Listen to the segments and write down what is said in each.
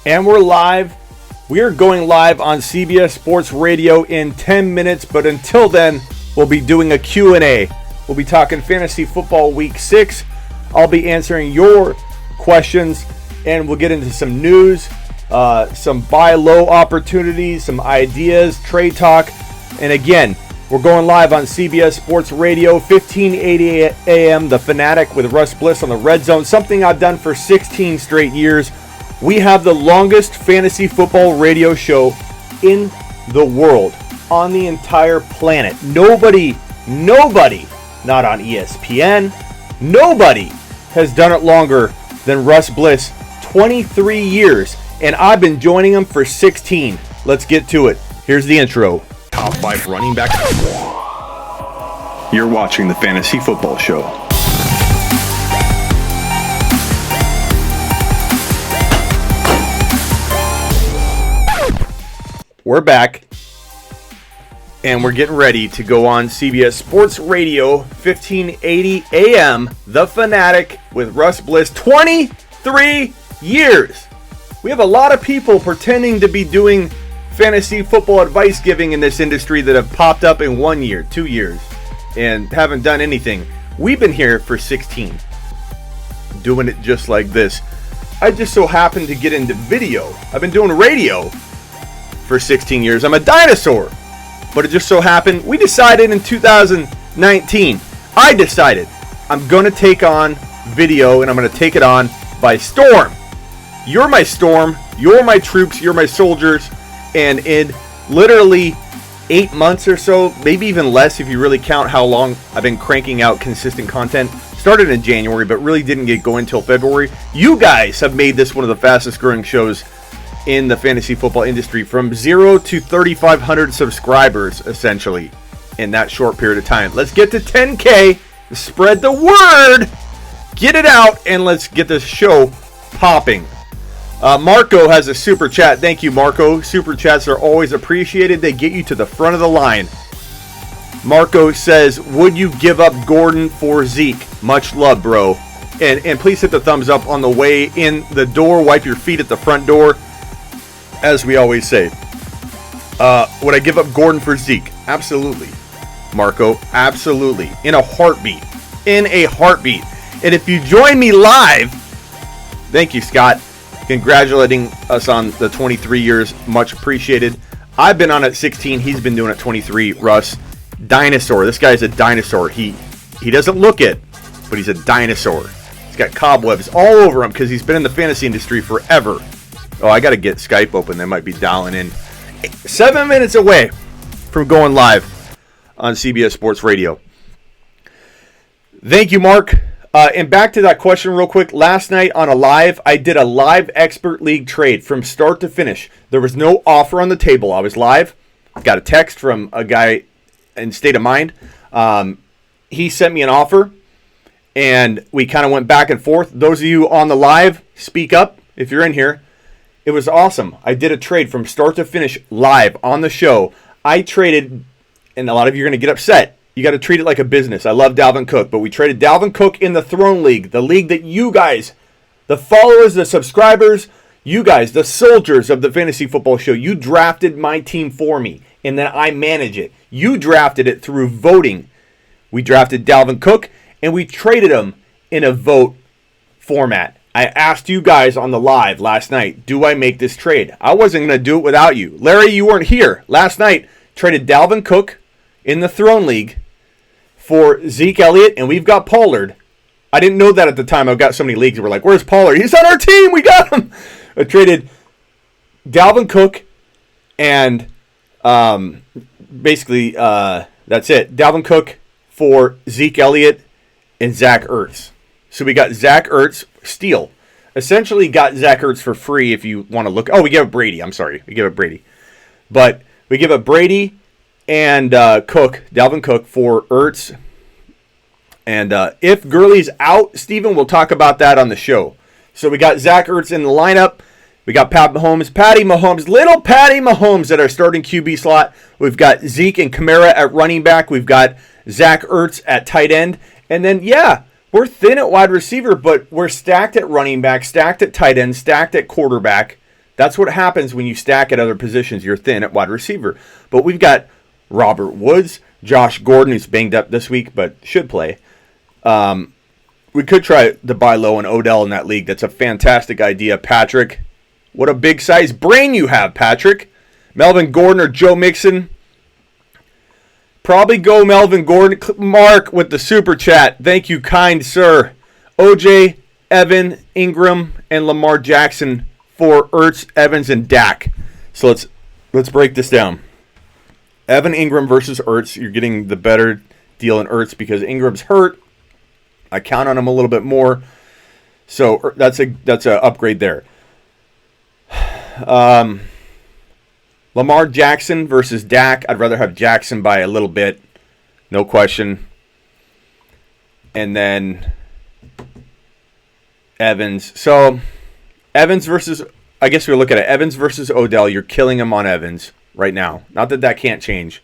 And we're live. We are going live on CBS Sports Radio in 10 minutes, but until then, we'll be doing a Q&A. We'll be talking Fantasy Football Week 6. I'll be answering your questions, and we'll get into some news, some buy low opportunities, some ideas, trade talk. And again, we're going live on CBS Sports Radio, 1580 a.m., The Fanatic with Russ Bliss on the Red Zone, something I've done for 16 straight years. We have the longest fantasy football radio show in the world, on the entire planet. Nobody, not on ESPN, nobody has done it longer than Russ Bliss, 23 years, and I've been joining him for 16. Let's get to it. Here's the intro. Top 5 running back. You're watching the Fantasy Football Show. We're back, and we're getting ready to go on CBS Sports Radio, 1580 AM, The Fanatic with Russ Bliss, 23 years. We have a lot of people pretending to be doing fantasy football advice giving in this industry that have popped up in 1 year, 2 years, and haven't done anything. We've been here for 16, doing it just like this. I just so happened to get into video. I've been doing radio for 16 years. I'm a dinosaur. But it just so happened, we decided in 2019, I decided I'm going to take on video, and I'm going to take it on by storm. You're my storm, you're my troops, you're my soldiers, and in literally 8 months or so, maybe even less if you really count how long I've been cranking out consistent content, started in January but really didn't get going until February, you guys have made this one of the fastest growing shows in the fantasy football industry, from 0 to 3,500 subscribers, essentially, in that short period of time. Let's get to 10K, spread the word, get it out, and let's get this show popping. Marco has a super chat. Thank you, Marco. Super chats are always appreciated. They get you to the front of the line. Marco says, would you give up Gordon for Zeke? Much love, bro. And please hit the thumbs up on the way in the door. Wipe your feet at the front door. As we always say, would I give up Gordon for Zeke? Absolutely, Marco. Absolutely. In a heartbeat. In a heartbeat. And if you join me live, thank you, Scott. Congratulating us on the 23 years. Much appreciated. I've been on at 16. He's been doing it 23. Russ, dinosaur. This guy's a dinosaur. He doesn't look it, but he's a dinosaur. He's got cobwebs all over him because he's been in the fantasy industry forever. Oh, I got to get Skype open. They might be dialing in. 7 minutes away from going live on CBS Sports Radio. Thank you, Mark. And back to that question real quick. Last night on a live, I did a live expert league trade from start to finish. There was no offer on the table. I was live. Got a text from a guy in State of Mind. He sent me an offer, and we kind of went back and forth. Those of you on the live, speak up if you're in here. It was awesome. I did a trade from start to finish live on the show. I traded, and a lot of you are going to get upset. You got to treat it like a business. I love Dalvin Cook, but we traded Dalvin Cook in the Throne League, the league that you guys, the followers, the subscribers, you guys, the soldiers of the Fantasy Football Show, you drafted my team for me, and then I manage it. You drafted it through voting. We drafted Dalvin Cook, and we traded him in a vote format. I asked you guys on the live last night, do I make this trade? I wasn't going to do it without you. Larry, you weren't here. Last night, traded Dalvin Cook in the Throne League for Zeke Elliott, and we've got Pollard. I didn't know that at the time. I've got so many leagues that were like, where's Pollard? He's on our team. We got him. I traded Dalvin Cook and basically that's it. Dalvin Cook for Zeke Elliott and Zach Ertz. So we got Zach Ertz, steal. Essentially got Zach Ertz for free if you want to look. Oh, we gave up Brady. I'm sorry. We gave up Brady. But we give up Brady and Cook, Dalvin Cook, for Ertz. And if Gurley's out, Steven, we'll talk about that on the show. So we got Zach Ertz in the lineup. We got Patty Mahomes, little Patty Mahomes at our starting QB slot. We've got Zeke and Kamara at running back. We've got Zach Ertz at tight end. And then, yeah, we're thin at wide receiver, but we're stacked at running back, stacked at tight end, stacked at quarterback. That's what happens when you stack at other positions. You're thin at wide receiver. But we've got Robert Woods, Josh Gordon, who's banged up this week but should play. We could try to buy low on Odell in that league. That's a fantastic idea, Patrick. What a big size brain you have, Patrick. Melvin Gordon or Joe Mixon. Probably go Melvin Gordon. Mark with the super chat. Thank you, kind sir. OJ, Evan, Ingram, and Lamar Jackson for Ertz, Evans, and Dak. So let's break this down. Evan Ingram versus Ertz. You're getting the better deal in Ertz because Ingram's hurt. I count on him a little bit more. So that's a upgrade there. Lamar Jackson versus Dak. I'd rather have Jackson by a little bit. No question. And then Evans. So Evans versus, I guess we'll look at it. Evans versus Odell. You're killing him on Evans right now. Not that can't change.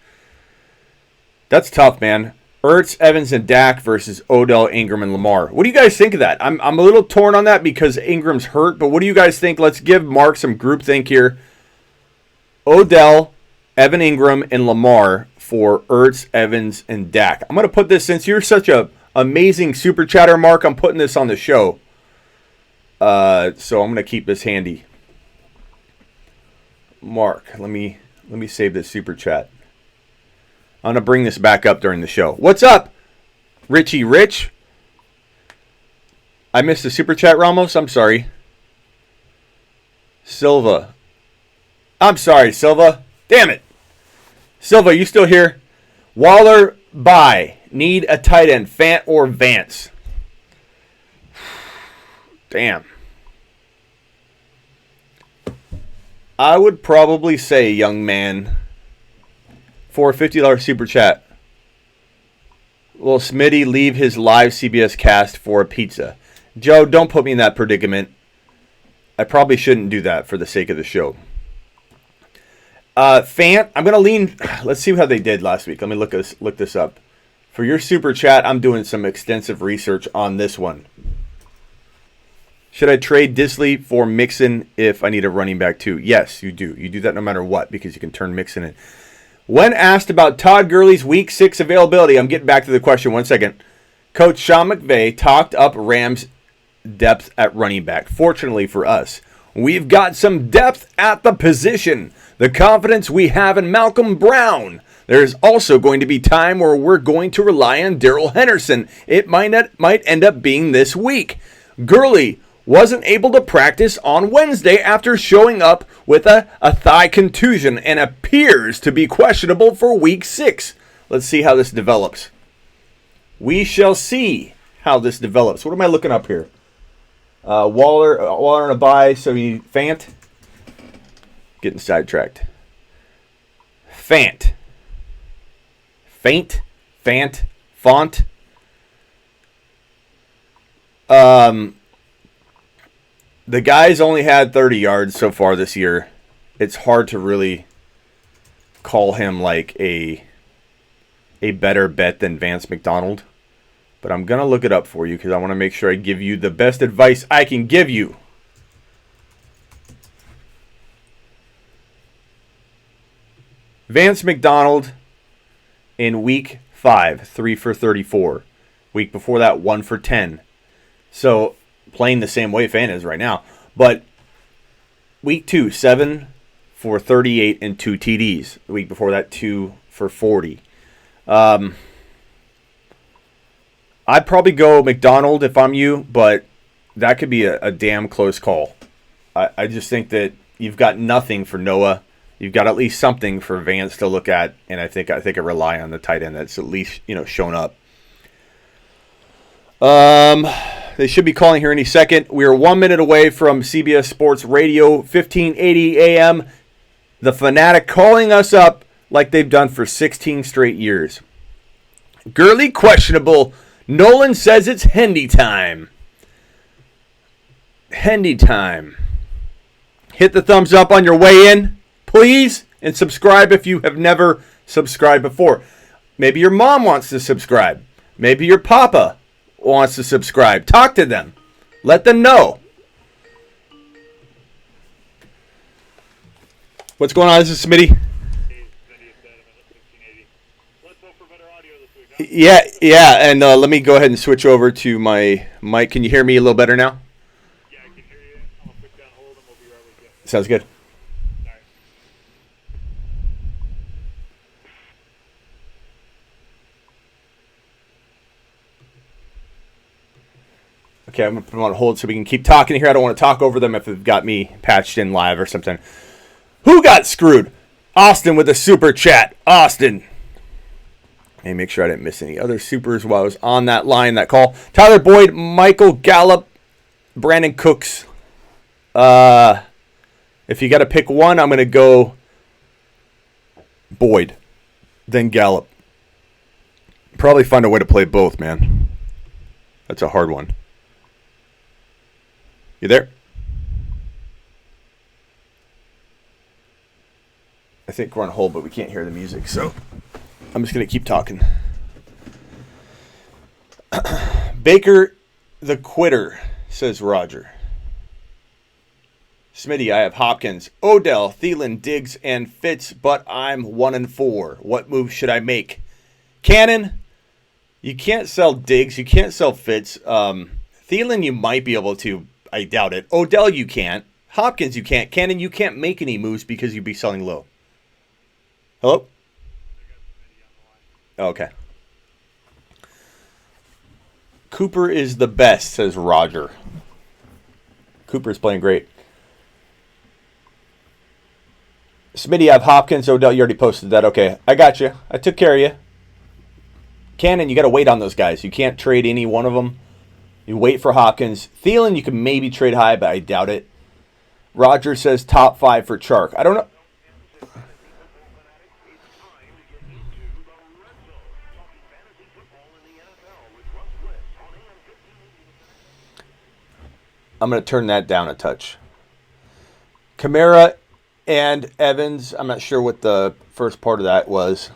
That's tough, man. Ertz, Evans, and Dak versus Odell, Ingram, and Lamar. What do you guys think of that? I'm a little torn on that because Ingram's hurt, but what do you guys think? Let's give Mark some groupthink here. Odell, Evan Ingram, and Lamar for Ertz, Evans, and Dak. I'm going to put this, since you're such a amazing super chatter, Mark, I'm putting this on the show. So I'm going to keep this handy. Mark, let me save this super chat. I'm going to bring this back up during the show. What's up, Richie Rich? I missed the super chat, Ramos. I'm sorry. Silva. I'm sorry, Silva. Damn it. Silva, you still here? Waller, bye. Need a tight end. Fant or Vance? Damn. I would probably say, young man, for a $50 super chat, will Smitty leave his live CBS cast for a pizza? Joe, don't put me in that predicament. I probably shouldn't do that for the sake of the show. Fant, I'm going to lean. Let's see how they did last week. Let me look this up. For your super chat, I'm doing some extensive research on this one. Should I trade Disley for Mixon if I need a running back too? Yes, you do. You do that no matter what because you can turn Mixon in. When asked about Todd Gurley's Week 6 availability, I'm getting back to the question 1 second. Coach Sean McVay talked up Rams' depth at running back. Fortunately for us, we've got some depth at the position. The confidence we have in Malcolm Brown. There's also going to be time where we're going to rely on Darryl Henderson. It might end up being this week. Gurley wasn't able to practice on Wednesday after showing up with a thigh contusion and appears to be questionable for Week 6. Let's see how this develops. We shall see how this develops. What am I looking up here? Waller on a bye, so you need Fant. Getting sidetracked. Fant. Font. The guy's only had 30 yards so far this year. It's hard to really call him like a better bet than Vance McDonald. But I'm going to look it up for you because I want to make sure I give you the best advice I can give you. Vance McDonald in Week 5, 3 for 34. Week before that, 1 for 10. So playing the same way Fant is right now. But Week 2, 7 for 38 and 2 TDs. The week before that, 2 for 40. I'd probably go McDonald if I'm you, but that could be a damn close call. I just think that you've got nothing for Noah. You've got at least something for Vance to look at, and I think I rely on the tight end that's at least shown up. They should be calling here any second. We are 1 minute away from CBS Sports Radio, 1580 AM. The Fanatic calling us up like they've done for 16 straight years. Gurley questionable. Nolan says it's Hendy time. Hendy time. Hit the thumbs up on your way in, please, and subscribe if you have never subscribed before. Maybe your mom wants to subscribe. Maybe your papa wants to subscribe. Talk to them. Let them know. What's going on? This is Smitty. Yeah, and let me go ahead and switch over to my mic. Can you hear me a little better now? Yeah, I can hear you. I'm going to put down hold and we'll be right with you. Sounds good. All right. Okay, I'm going to put them on hold so we can keep talking here. I don't want to talk over them if they've got me patched in live or something. Who got screwed? Austin with a super chat. Austin. Hey, make sure I didn't miss any other supers while I was on that line, that call. Tyler Boyd, Michael Gallup, Brandon Cooks. If you got to pick one, I'm going to go Boyd, then Gallup. Probably find a way to play both, man. That's a hard one. You there? I think we're on hold, but we can't hear the music, so I'm just going to keep talking. Baker the quitter, says Roger. Smitty, I have Hopkins, Odell, Thielen, Diggs, and Fitz, but I'm 1-4. What move should I make? Cannon, you can't sell Diggs. You can't sell Fitz. Thielen, you might be able to. I doubt it. Odell, you can't. Hopkins, you can't. Cannon, you can't make any moves because you'd be selling low. Hello? Okay. Cooper is the best, says Roger. Cooper's playing great. Smitty, I have Hopkins, Odell. You already posted that. Okay, I got you. I took care of you. Cannon, you got to wait on those guys. You can't trade any one of them. You wait for Hopkins. Thielen, you can maybe trade high, but I doubt it. Roger says top 5 for Chark. I don't know. I'm going to turn that down a touch. Kamara and Evans. I'm not sure what the first part of that was.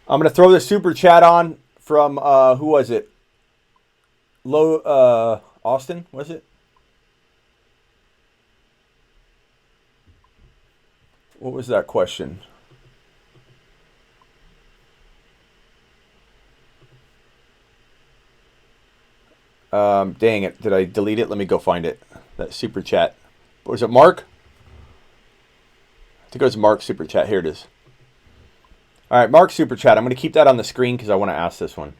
I'm going to throw the super chat on from, who was it? Austin, was it? What was that question? Dang it. Did I delete it? Let me go find it. That super chat. Was it Mark? I think it was Mark super chat. Here it is. All right, Mark super chat. I'm going to keep that on the screen because I want to ask this one.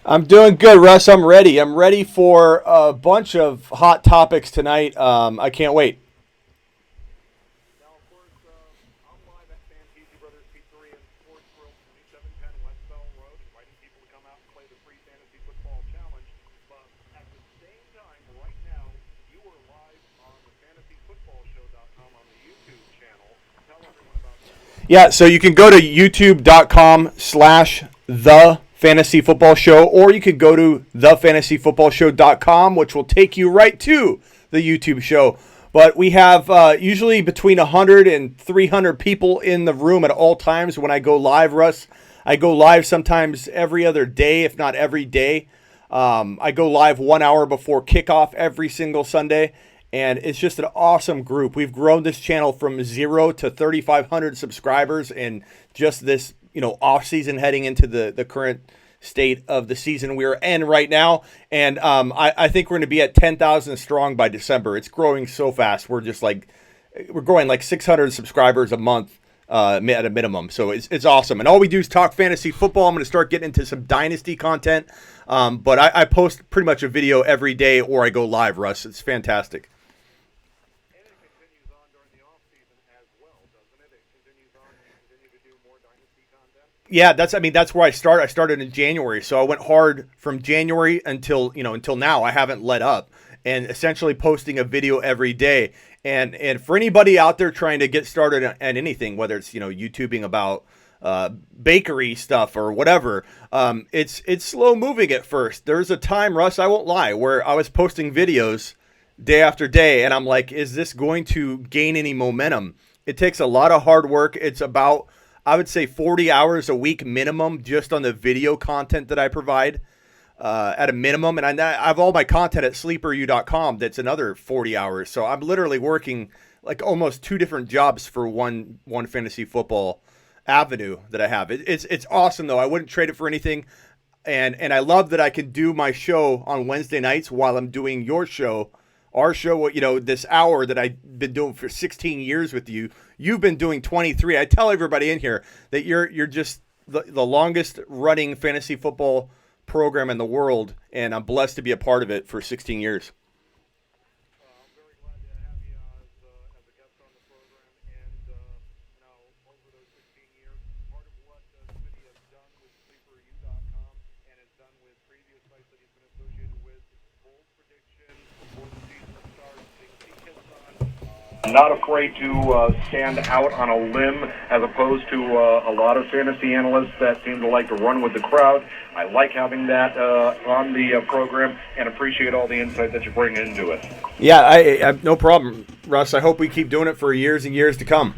I'm doing good, Russ. I'm ready. I'm ready for a bunch of hot topics tonight. I can't wait. Now, of course, I'm live at Fantasy Brothers Pizzeria and Sports Grill, 2710 West Bell Road, inviting people to come out and play the free Fantasy Football Challenge. But at the same time, right now, you are live on the FantasyFootballShow.com on the YouTube channel. Tell everyone about that. Yeah, so you can go to youtube.com/the Fantasy Football Show, or you could go to thefantasyfootballshow.com, which will take you right to the YouTube show. But we have usually between 100 and 300 people in the room at all times when I go live, Russ. I go live sometimes every other day, if not every day. I go live 1 hour before kickoff every single Sunday, and it's just an awesome group. We've grown this channel from 0 to 3,500 subscribers in just this off season heading into the current state of the season we're in right now. And I think we're going to be at 10,000 strong by December. It's growing so fast. We're growing like 600 subscribers a month at a minimum. So it's awesome. And all we do is talk fantasy football. I'm going to start getting into some dynasty content. But I post pretty much a video every day or I go live, Russ. It's fantastic. Yeah, that's where I start. I started in January, so I went hard from January until now. I haven't let up, and essentially posting a video every day. And for anybody out there trying to get started at anything, whether it's, YouTubing about bakery stuff or whatever, it's slow moving at first. There's a time, Russ, I won't lie, where I was posting videos day after day, and I'm like, is this going to gain any momentum? It takes a lot of hard work. It's about, I would say, 40 hours a week minimum just on the video content that I provide at a minimum. And I have all my content at sleeperu.com. That's another 40 hours. So I'm literally working like almost 2 different jobs for one fantasy football avenue that I have. It's awesome, though. I wouldn't trade it for anything. And I love that I can do my show on Wednesday nights while I'm doing your show. Our show, this hour that I've been doing for 16 years with you, you've been doing 23. I tell everybody in here that you're just the longest running fantasy football program in the world, and I'm blessed to be a part of it for 16 years. I'm very glad to have you as a guest on the program. And over those 16 years, part of what Smitty has done with sleeperu.com and has done with previous sites that he's been associated with, bold predictions before the season starts, things he hits on. Not afraid to stand out on a limb, as opposed to a lot of fantasy analysts that seem to like to run with the crowd. I like having that on the program, and appreciate all the insight that you bring into it. Yeah, I no problem, Russ. I hope we keep doing it for years and years to come.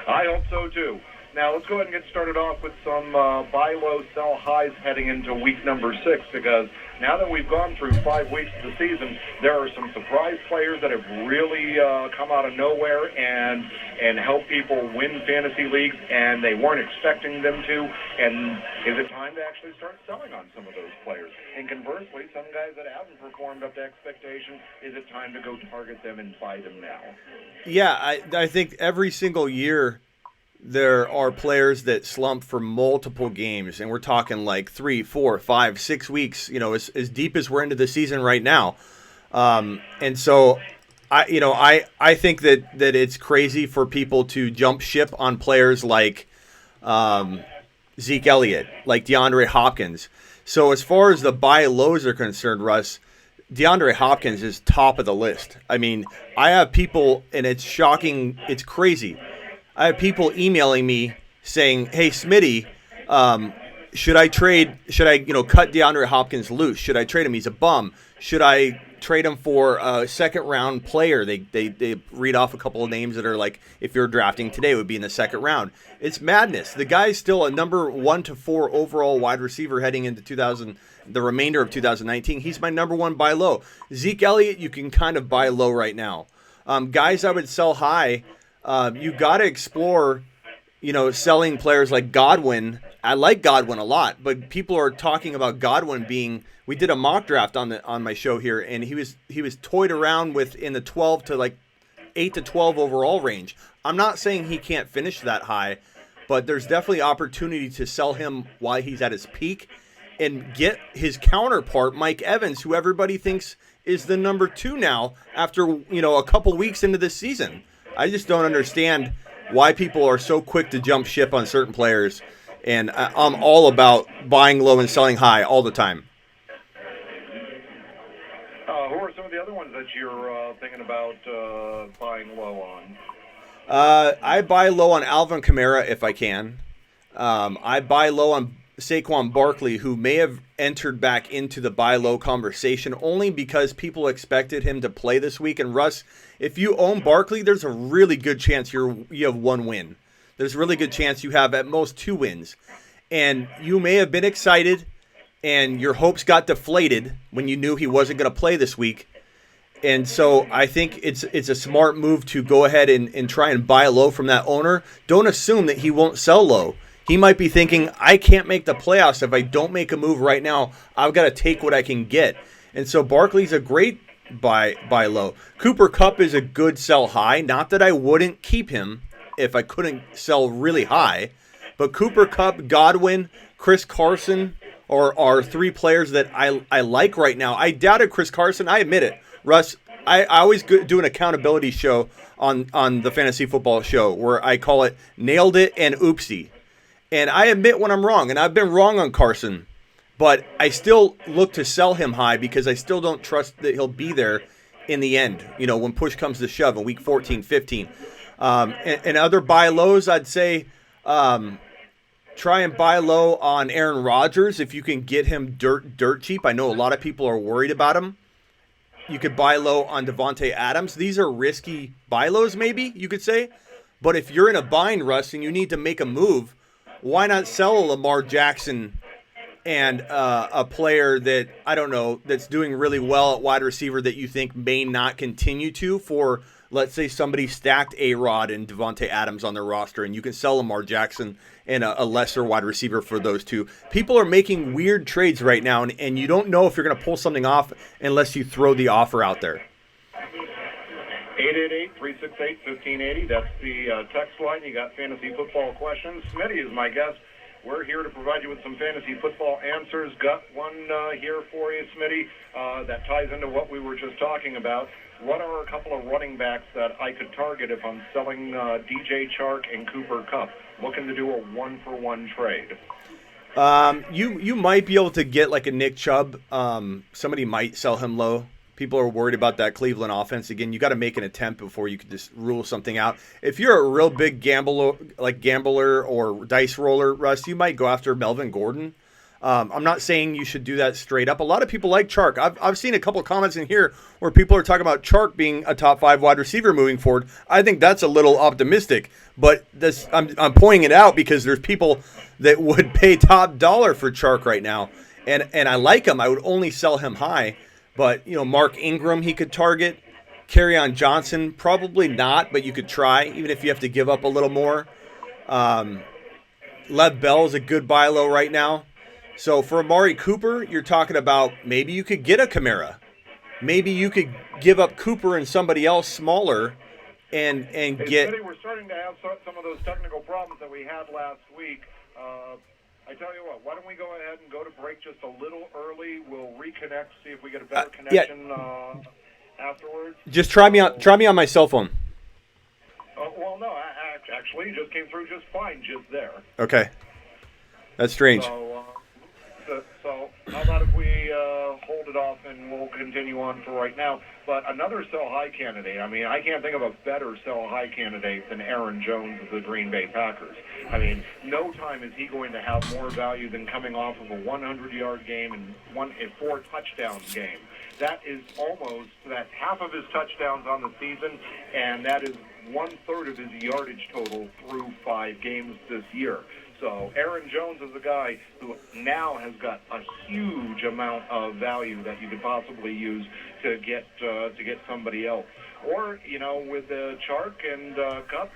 I hope so, too. Now, let's go ahead and get started off with some buy low, sell highs heading into week number 6, because now that we've gone through 5 weeks of the season, there are some surprise players that have really come out of nowhere and helped people win fantasy leagues, and they weren't expecting them to. And is it time to actually start selling on some of those players? And conversely, some guys that haven't performed up to expectation, is it time to go target them and buy them now? Yeah, I think every single year there are players that slump for multiple games, and we're talking like 3, 4, 5, 6 weeks, as deep as we're into the season right now. And so I think that it's crazy for people to jump ship on players like Zeke Elliott, like DeAndre Hopkins. So as far as the buy lows are concerned, Russ, DeAndre Hopkins is top of the list. I mean, I have people, and it's shocking, it's crazy. I have people emailing me saying, "Hey, Smitty, should I cut DeAndre Hopkins loose? Should I trade him? He's a bum. Should I trade him for a second-round player?" They read off a couple of names that are like, if you're drafting today, would be in the second round. It's madness. The guy's still a number 1 to 4 overall wide receiver heading into the remainder of 2019. He's my number 1 buy low. Zeke Elliott, you can kind of buy low right now. Guys I would sell high. You got to explore, selling players like Godwin. I like Godwin a lot, but people are talking about Godwin being. We did a mock draft on my show here, and he was toyed around with in the 12 to like 8 to 12 overall range. I'm not saying he can't finish that high, but there's definitely opportunity to sell him while he's at his peak, and get his counterpart Mike Evans, who everybody thinks is the number 2 now after a couple weeks into this season. I just don't understand why people are so quick to jump ship on certain players, and I'm all about buying low and selling high all the time. Who are some of the other ones that you're thinking about buying low on? I buy low on Alvin Kamara if I can. I buy low on Saquon Barkley, who may have entered back into the buy low conversation only because people expected him to play this week. And Russ, if you own Barkley, there's a really good chance you have 1 win. There's a really good chance you have at most 2 wins. And you may have been excited and your hopes got deflated when you knew he wasn't going to play this week. And so I think it's a smart move to go ahead and try and buy low from that owner. Don't assume that he won't sell low. He might be thinking, I can't make the playoffs if I don't make a move right now. I've got to take what I can get. And so Barkley's a great buy low. Cooper Kupp is a good sell high. Not that I wouldn't keep him if I couldn't sell really high. But Cooper Kupp, Godwin, Chris Carson are 3 players that I like right now. I doubted Chris Carson. I admit it. Russ, I always do an accountability show on the Fantasy Football Show where I call it Nailed It and Oopsie. And I admit when I'm wrong, and I've been wrong on Carson. But I still look to sell him high because I still don't trust that he'll be there in the end, when push comes to shove in week 14, 15. And other buy lows, I'd say try and buy low on Aaron Rodgers if you can get him dirt cheap. I know a lot of people are worried about him. You could buy low on Devonta Adams. These are risky buy lows, maybe you could say. But if you're in a bind, Russ, and you need to make a move, why not sell a Lamar Jackson and a player that, I don't know, that's doing really well at wide receiver that you think may not continue to for, let's say, somebody stacked A-Rod and Devonta Adams on their roster, and you can sell Lamar Jackson and a lesser wide receiver for those two. People are making weird trades right now, and you don't know if you're going to pull something off unless you throw the offer out there. 888-368-1580. That's the text line. You got fantasy football questions. Smitty is my guest. We're here to provide you with some fantasy football answers. Got one here for you, Smitty, that ties into what we were just talking about. What are a couple of running backs that I could target if I'm selling DJ Chark and Cooper Kupp? Looking to do a one-for-one trade. You might be able to get like a Nick Chubb. Somebody might sell him low. People are worried about that Cleveland offense. Again, you got to make an attempt before you can just rule something out. If you're a real big gambler or dice roller, Russ, you might go after Melvin Gordon. I'm not saying you should do that straight up. A lot of people like Chark. I've seen a couple of comments in here where people are talking about Chark being a top 5 wide receiver moving forward. I think that's a little optimistic, but I'm pointing it out because there's people that would pay top dollar for Chark right now, and I like him. I would only sell him high. But, Mark Ingram he could target. Kerryon Johnson, probably not, but you could try, even if you have to give up a little more. Lev Bell is a good buy low right now. So for Amari Cooper, you're talking about maybe you could get a Kamara. Maybe you could give up Cooper and somebody else smaller and get... We're starting to have some of those technical problems that we had last week. I tell you what, why don't we go ahead and go to break just a little early? We'll reconnect, see if we get a better connection afterwards. Just try me on my cell phone. Well, no, actually, it just came through just fine just there. Okay. That's strange. So how about if we hold it off and we'll continue on for right now. But another sell-high candidate, I mean, I can't think of a better sell-high candidate than Aaron Jones of the Green Bay Packers. I mean, no time is he going to have more value than coming off of a 100-yard game and a 4-touchdown game. That is that's half of his touchdowns on the season, and that is 1/3 of his yardage total through 5 games this year. So Aaron Jones is a guy who now has got a huge amount of value that you could possibly use to get somebody else. Or, with Chark and Kupp,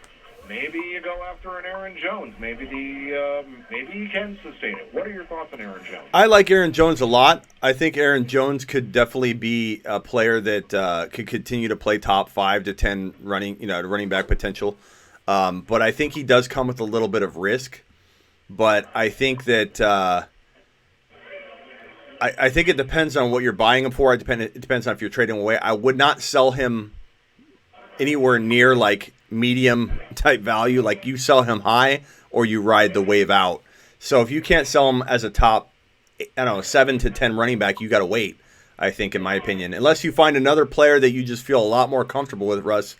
maybe you go after an Aaron Jones. Maybe he can sustain it. What are your thoughts on Aaron Jones? I like Aaron Jones a lot. I think Aaron Jones could definitely be a player that could continue to play top 5 to 10 running back potential. But I think he does come with a little bit of risk. But I think that I think it depends on what you're buying him for. It depends on if you're trading away. I would not sell him anywhere near like medium type value. Like you sell him high or you ride the wave out. So if you can't sell him as a top, 7 to 10 running back, you got to wait. I think, in my opinion, unless you find another player that you just feel a lot more comfortable with, Russ.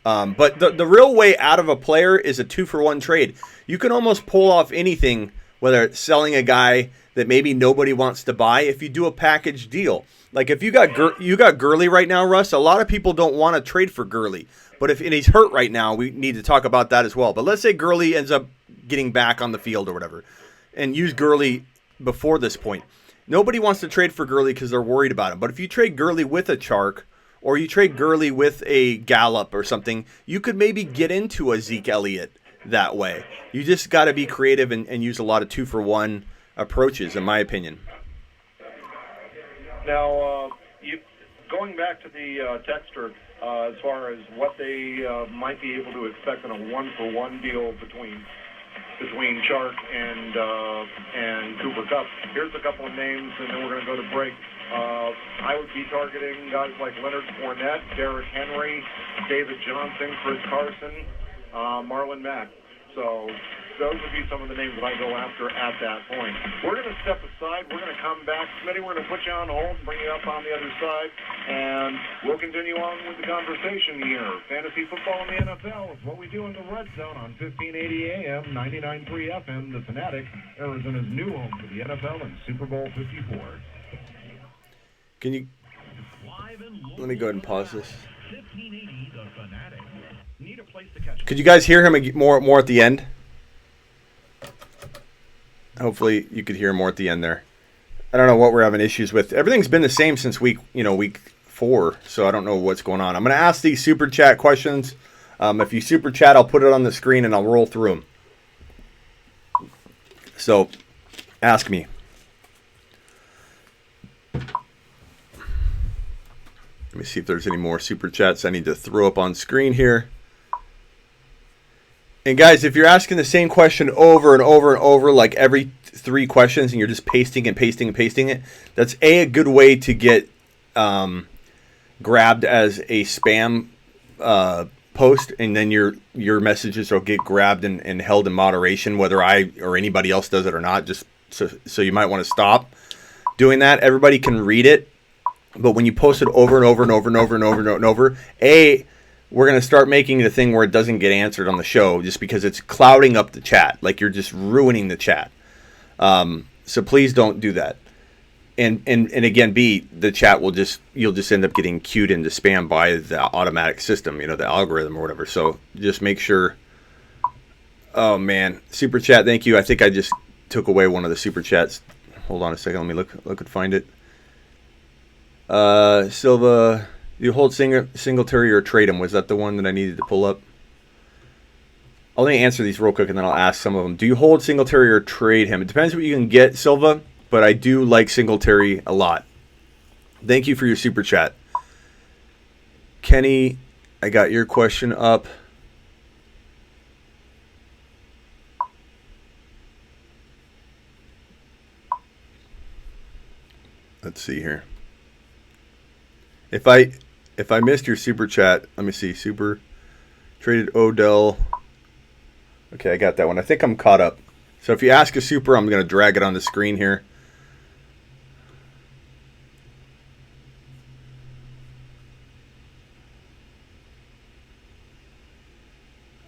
But the real way out of a player is a 2-for-1 trade. You can almost pull off anything, whether it's selling a guy that maybe nobody wants to buy, if you do a package deal. Like if you got Gurley right now, Russ, a lot of people don't want to trade for Gurley. But and he's hurt right now, we need to talk about that as well. But let's say Gurley ends up getting back on the field or whatever, and use Gurley before this point. Nobody wants to trade for Gurley because they're worried about him. But if you trade Gurley with a Chark, or you trade Gurley with a Gallup or something, you could maybe get into a Zeke Elliott that way. You just got to be creative and use a lot of 2-for-1 approaches, in my opinion. Now, going back to the texter, as far as what they might be able to expect in a 1-for-1 deal between Chark and Cooper Kupp. Here's a couple of names, and then we're going to go to break. I would be targeting guys like Leonard Fournette, Derrick Henry, David Johnson, Chris Carson, Marlon Mack. So those would be some of the names that I go after at that point. We're going to step aside. We're going to come back. Smitty, we're going to put you on hold and bring you up on the other side, and we'll continue on with the conversation here. Fantasy football in the NFL is what we do in the Red Zone on 1580 AM, 99.3 FM, The Fanatic, Arizona's new home for the NFL and Super Bowl 54. Can you... Let me go ahead and pause this. Could you guys hear him more at the end? Hopefully you could hear more at the end there. I don't know what we're having issues with. Everything's been the same since week 4, so I don't know what's going on. I'm going to ask these super chat questions. If you super chat, I'll put it on the screen and I'll roll through them. So, ask me. Let me see if there's any more super chats I need to throw up on screen here. And guys, if you're asking the same question over and over and over, like every 3 questions, and you're just pasting and pasting and pasting it, that's a good way to get grabbed as a spam post, and then your messages will get grabbed and held in moderation, whether I or anybody else does it or not. Just so you might want to stop doing that. Everybody can read it, but when you post it over and over and over and over and over and over, we're going to start making the thing where it doesn't get answered on the show just because it's clouding up the chat. Like you're just ruining the chat. So please don't do that. And again, the chat you'll just end up getting queued into spam by the automatic system, the algorithm or whatever. So just make sure. Oh man, super chat. Thank you. I think I just took away one of the super chats. Hold on a second. Let me look and find it. Silva. You hold Singletary or trade him. Was that the one that I needed to pull up? I'll let me answer these real quick, and then I'll ask some of them. Do you hold Singletary or trade him? It depends what you can get, Silva, but I do like Singletary a lot. Thank you for your super chat. Kenny, I got your question up. Let's see here. If I missed your super chat, let me see. Super traded Odell. Okay, I got that one. I think I'm caught up. So if you ask a super, I'm going to drag it on the screen here.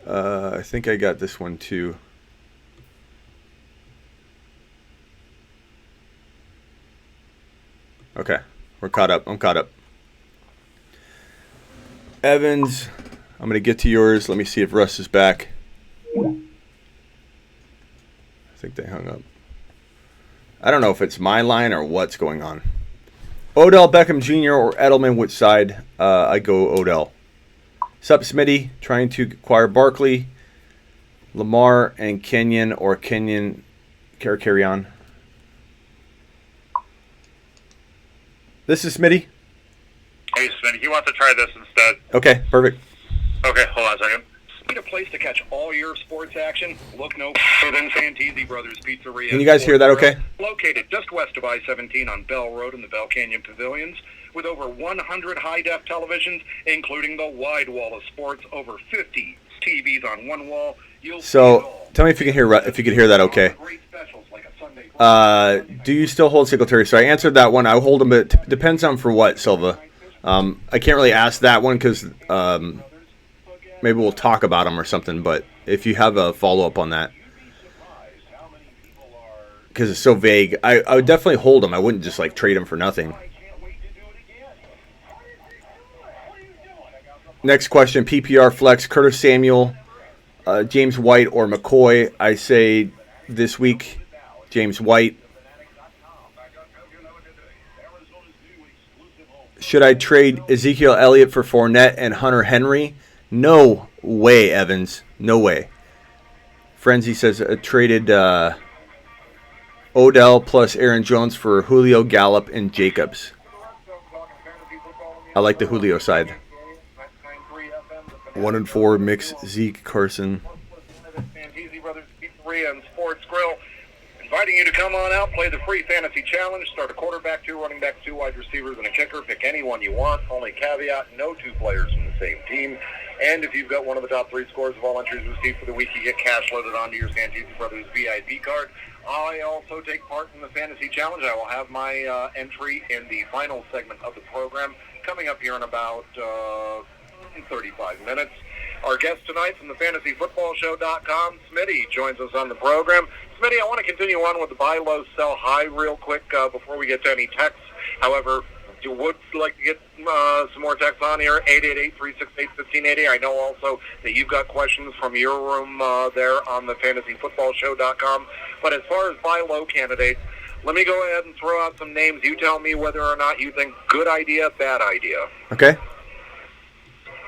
I think I got this one too. Okay, we're caught up. I'm caught up. Evans, I'm going to get to yours. Let me see if Russ is back. I think they hung up. I don't know if it's my line or what's going on. Odell Beckham Jr. or Edelman, which side? I go Odell. Sup, Smitty, trying to acquire Barkley, Lamar, and Kenyon or carry on. This is Smitty. Hey, Smitty, he wants to try this instead. Okay, perfect. Okay, hold on a second. Need a place to catch all your sports action? Look no further than Santisi Brothers Pizzeria. Can you guys hear that okay? Located just west of I-17 on Bell Road in the Bell Canyon Pavilions, with over 100 high-def televisions, including the wide wall of sports, over 50 TVs on one wall. So, tell me if you can hear that okay. Do you still hold Singletary? So I answered that one. I hold him, but it depends on for what, Silva. I can't really ask that one because maybe we'll talk about him or something, but if you have a follow-up on that. Because it's so vague. I would definitely hold him. I wouldn't just trade him for nothing. Next question, PPR flex, Curtis Samuel, James White, or McCoy. I say this week, James White. Should I trade Ezekiel Elliott for Fournette and Hunter Henry? No way, Evans. No way. Frenzy says traded Odell plus Aaron Jones for Julio, Gallup, and Jacobs. I like the Julio side. 1-4 mix Zeke, Carson. Santisi Brothers Pizzeria and Sports Grill. Inviting you to come on out, play the free fantasy challenge, start a quarterback, 2 running backs, 2 wide receivers, and a kicker. Pick anyone you want. Only caveat, no 2 players from the same team. And if you've got one of the top 3 scores of all entries received for the week, you get cash loaded onto your Sancheese Brothers VIP card. I also take part in the Fantasy Challenge. I will have my entry in the final segment of the program coming up here in about 35 minutes. Our guest tonight from the FantasyFootballShow.com, Smitty, joins us on the program. Smitty, I want to continue on with the buy low, sell high real quick before we get to any texts. However, you would like to get some more texts on here, 888-368-1580. I know also that you've got questions from your room there on the FantasyFootballShow.com. But as far as buy low candidates, let me go ahead and throw out some names. You tell me whether or not you think good idea, bad idea. Okay.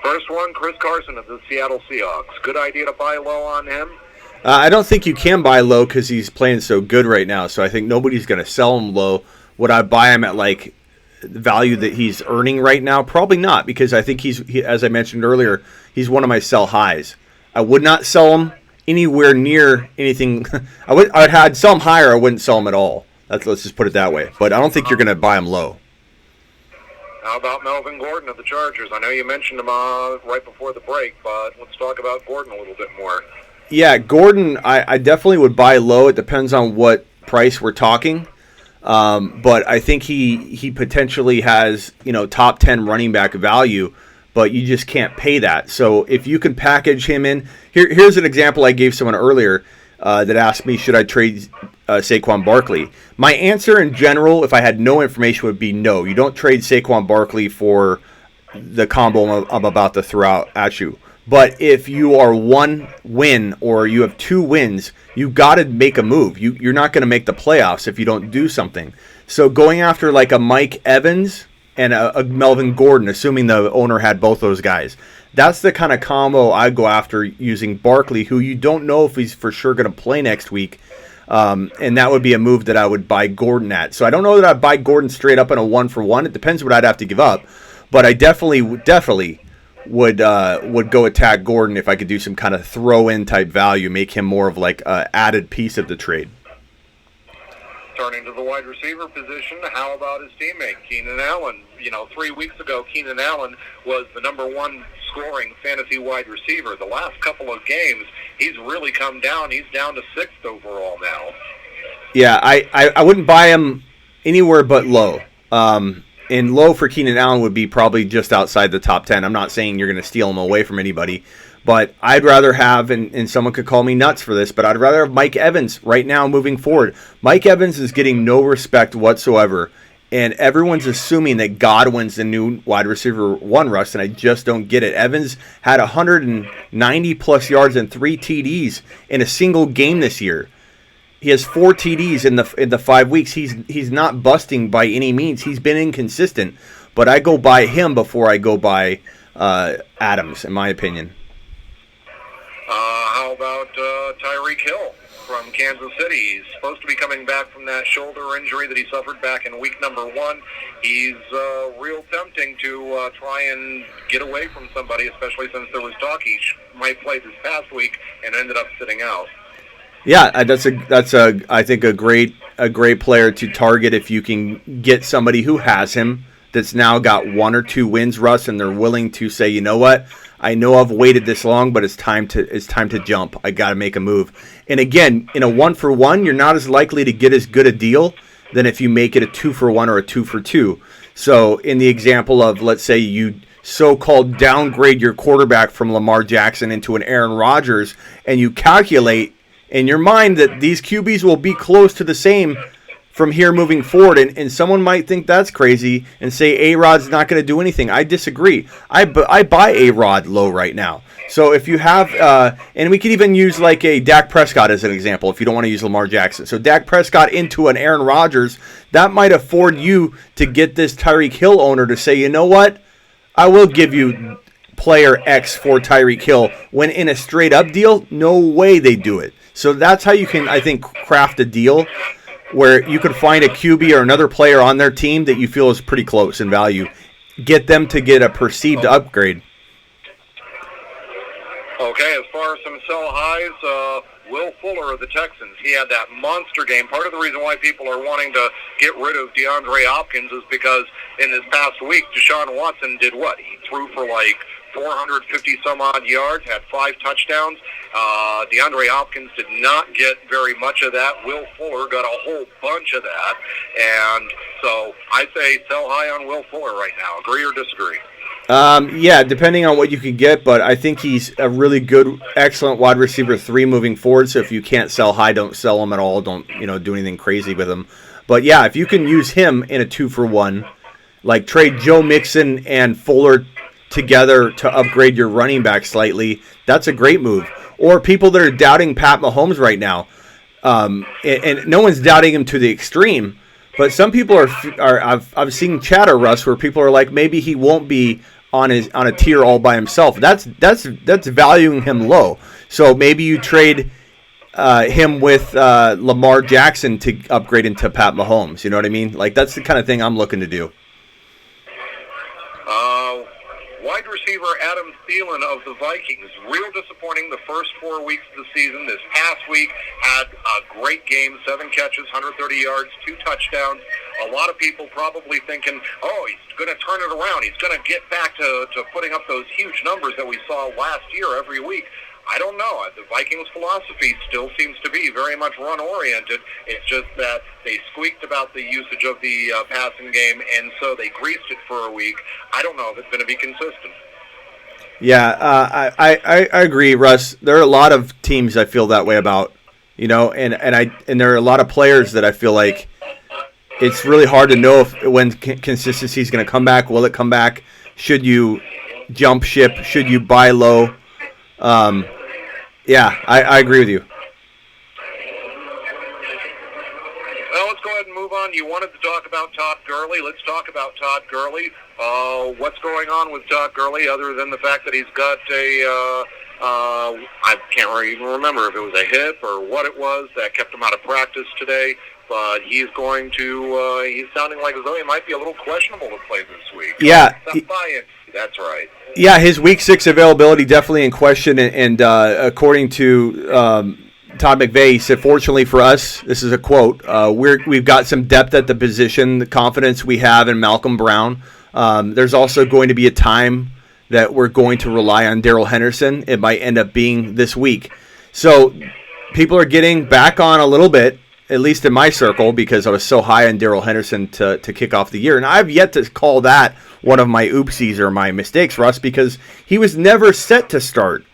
First one, Chris Carson of the Seattle Seahawks. Good idea to buy low on him? I don't think you can buy low because he's playing so good right now, so I think nobody's going to sell him low. Would I buy him at, like, the value that he's earning right now? Probably not, because I think he, as I mentioned earlier, he's one of my sell highs. I would not sell him anywhere near anything. I'd sell him higher. I wouldn't sell him at all. Let's just put it that way. But I don't think you're going to buy him low. How about Melvin Gordon of the Chargers? I know you mentioned him right before the break, but let's talk about Gordon a little bit more. Yeah, Gordon, I definitely would buy low. It depends on what price we're talking. But I think he potentially has, top 10 running back value, but you just can't pay that. So if you can package him in, here's an example I gave someone earlier that asked me, should I trade Saquon Barkley? My answer in general, if I had no information, would be no. You don't trade Saquon Barkley for the combo I'm about to throw out at you. But if you are 1 win or you have 2 wins, you've got to make a move. You're not going to make the playoffs if you don't do something. So going after like a Mike Evans and a Melvin Gordon, assuming the owner had both those guys, that's the kind of combo I go after using Barkley, who you don't know if he's for sure going to play next week. And that would be a move that I would buy Gordon at. So I don't know that I'd buy Gordon straight up in a 1-for-1. It depends what I'd have to give up. But I definitely would go attack Gordon if I could do some kind of throw-in type value, make him more of like an added piece of the trade. Turning to the wide receiver position, how about his teammate, Keenan Allen? 3 weeks ago, Keenan Allen was the number 1 scoring fantasy wide receiver. The last couple of games, he's really come down. He's down to 6th overall now. Yeah, I wouldn't buy him anywhere but low. And low for Keenan Allen would be probably just outside the top 10. I'm not saying you're going to steal him away from anybody, but I'd rather have, and someone could call me nuts for this, but I'd rather have Mike Evans right now moving forward. Mike Evans is getting no respect whatsoever, and everyone's assuming that Godwin's the new wide receiver 1, Russ, and I just don't get it. Evans had 190-plus yards and 3 TDs in a single game this year. He has 4 TDs in the 5 weeks. He's not busting by any means. He's been inconsistent, but I go by him before I go by Adams, in my opinion. How about Tyreek Hill from Kansas City? He's supposed to be coming back from that shoulder injury that he suffered back in week number 1. He's real tempting to try and get away from somebody, especially since there was talk he might play this past week and ended up sitting out. Yeah, that's I think a great player to target if you can get somebody who has him that's now got 1 or 2 wins, Russ, and they're willing to say, you know what, I know I've waited this long, but it's time to jump. I got to make a move. And again, in a 1-for-1, you're not as likely to get as good a deal than if you make it a 2-for-1 or a 2-for-2. So in the example of, let's say you so-called downgrade your quarterback from Lamar Jackson into an Aaron Rodgers, and you calculate in your mind that these QBs will be close to the same from here moving forward, and someone might think that's crazy and say A-Rod's not going to do anything. I disagree. I buy A-Rod low right now. So if you have, and we could even use like a Dak Prescott as an example if you don't want to use Lamar Jackson. So Dak Prescott into an Aaron Rodgers, that might afford you to get this Tyreek Hill owner to say, you know what, I will give you player X for Tyreek Hill, when in a straight-up deal, no way they do it. So that's how you can, I think, craft a deal where you could find a QB or another player on their team that you feel is pretty close in value. Get them to get a perceived upgrade. Okay, as far as some sell highs, Will Fuller of the Texans, he had that monster game. Part of the reason why people are wanting to get rid of DeAndre Hopkins is because in this past week, Deshaun Watson did what? He threw for like 450 some odd yards, had 5 touchdowns. DeAndre Hopkins did not get very much of that. Will Fuller got a whole bunch of that. And so I say sell high on Will Fuller right now. Agree or disagree? Yeah, depending on what you can get, but I think he's a really good, excellent wide receiver 3 moving forward. So if you can't sell high, don't sell him at all. Don't do anything crazy with him. But yeah, if you can use him in a 2-for-1, like trade Joe Mixon and Fuller together to upgrade your running back slightly, that's a great move. Or people that are doubting Pat Mahomes right now, and no one's doubting him to the extreme, but some people are I've seen chatter, Russ, where people are like, maybe he won't be on a tier all by himself. That's valuing him low. So maybe you trade him with Lamar Jackson to upgrade into Pat Mahomes. You know what I mean? Like, that's the kind of thing I'm looking to do. Wide receiver Adam Thielen of the Vikings, real disappointing the first 4 weeks of the season. This past week had a great game, 7 catches, 130 yards, 2 touchdowns. A lot of people probably thinking, oh, he's going to turn it around. He's going to get back to putting up those huge numbers that we saw last year every week. I don't know. The Vikings' philosophy still seems to be very much run-oriented. It's just that they squeaked about the usage of the passing game, and so they greased it for a week. I don't know if it's going to be consistent. Yeah, I agree, Russ. There are a lot of teams I feel that way about, and there are a lot of players that I feel like it's really hard to know when consistency is going to come back. Will it come back? Should you jump ship? Should you buy low? Yeah, I agree with you. Well, let's go ahead and move on. You wanted to talk about Todd Gurley. Let's talk about Todd Gurley. What's going on with Todd Gurley other than the fact that he's got I can't even remember if it was a hip or what it was that kept him out of practice today, but he's sounding like as though he might be a little questionable to play this week. Yeah. That's right. Yeah, his Week 6 availability definitely in question, and according to Todd McVay, he said, fortunately for us, this is a quote, we've got some depth at the position, the confidence we have in Malcolm Brown. There's also going to be a time that we're going to rely on Darryl Henderson. It might end up being this week. So people are getting back on a little bit, at least in my circle, because I was so high on Darryl Henderson to kick off the year. And I've yet to call that one of my oopsies or my mistakes, Russ, because he was never set to start.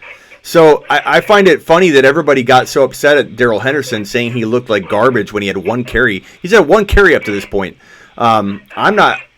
So I find it funny that everybody got so upset at Darryl Henderson saying he looked like garbage when he had 1 carry. He's had 1 carry up to this point. I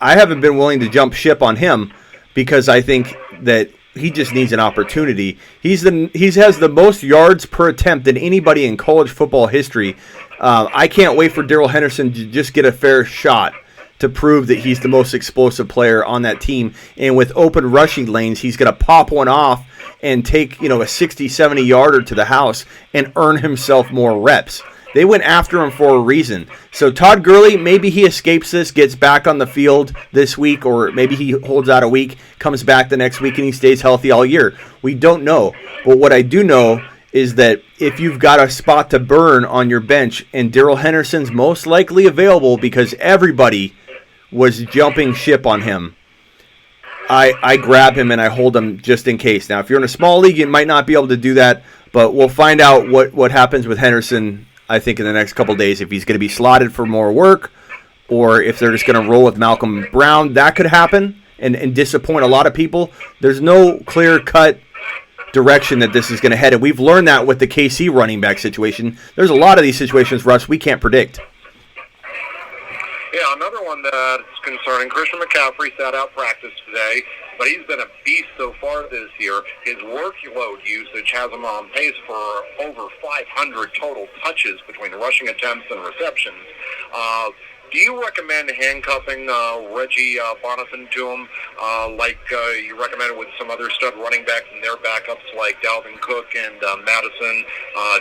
haven't been willing to jump ship on him because I think that he just needs an opportunity. He has the most yards per attempt than anybody in college football history. I can't wait for Darryl Henderson to just get a fair shot to prove that he's the most explosive player on that team. And with open rushing lanes, he's going to pop one off and take a 60, 70 yarder to the house and earn himself more reps. They went after him for a reason. So Todd Gurley, maybe he escapes this, gets back on the field this week, or maybe he holds out a week, comes back the next week, and he stays healthy all year. We don't know. But what I do know is that if you've got a spot to burn on your bench, and Darryl Henderson's most likely available because everybody was jumping ship on him, I grab him and I hold him just in case. Now, if you're in a small league, you might not be able to do that, but we'll find out what happens with Henderson, I think, in the next couple of days. If he's going to be slotted for more work, or if they're just going to roll with Malcolm Brown, that could happen and disappoint a lot of people. There's no clear-cut direction that this is going to head, and we've learned that with the KC running back situation. There's a lot of these situations, Russ, we can't predict. Yeah, another one that's concerning, Christian McCaffrey sat out practice today, but he's been a beast so far this year. His workload usage has him on pace for over 500 total touches between rushing attempts and receptions. Do you recommend handcuffing Reggie Bonathan to him like you recommended with some other stud running backs and their backups like Dalvin Cook and Madison,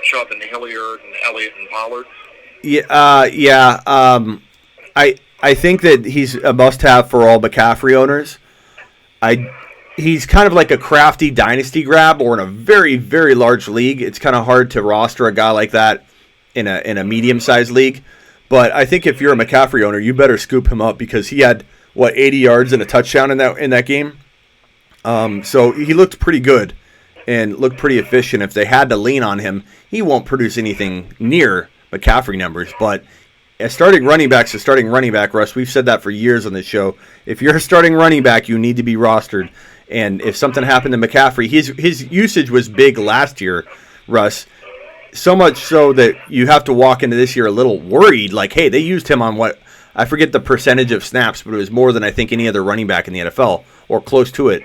Chubb and Hilliard and Elliott and Pollard? I think that he's a must-have for all McCaffrey owners. He's kind of like a crafty dynasty grab, or in a very, very large league. It's kind of hard to roster a guy like that in a medium-sized league. But I think if you're a McCaffrey owner, you better scoop him up because he had 80 yards and a touchdown in that game. So he looked pretty good and looked pretty efficient. If they had to lean on him, he won't produce anything near McCaffrey numbers. But as starting running back's a starting running back, Russ, we've said that for years on this show. If you're a starting running back, you need to be rostered. And if something happened to McCaffrey, his usage was big last year, Russ. So much so that you have to walk into this year a little worried. Like, hey, they used him on what? I forget the percentage of snaps, but it was more than I think any other running back in the NFL or close to it.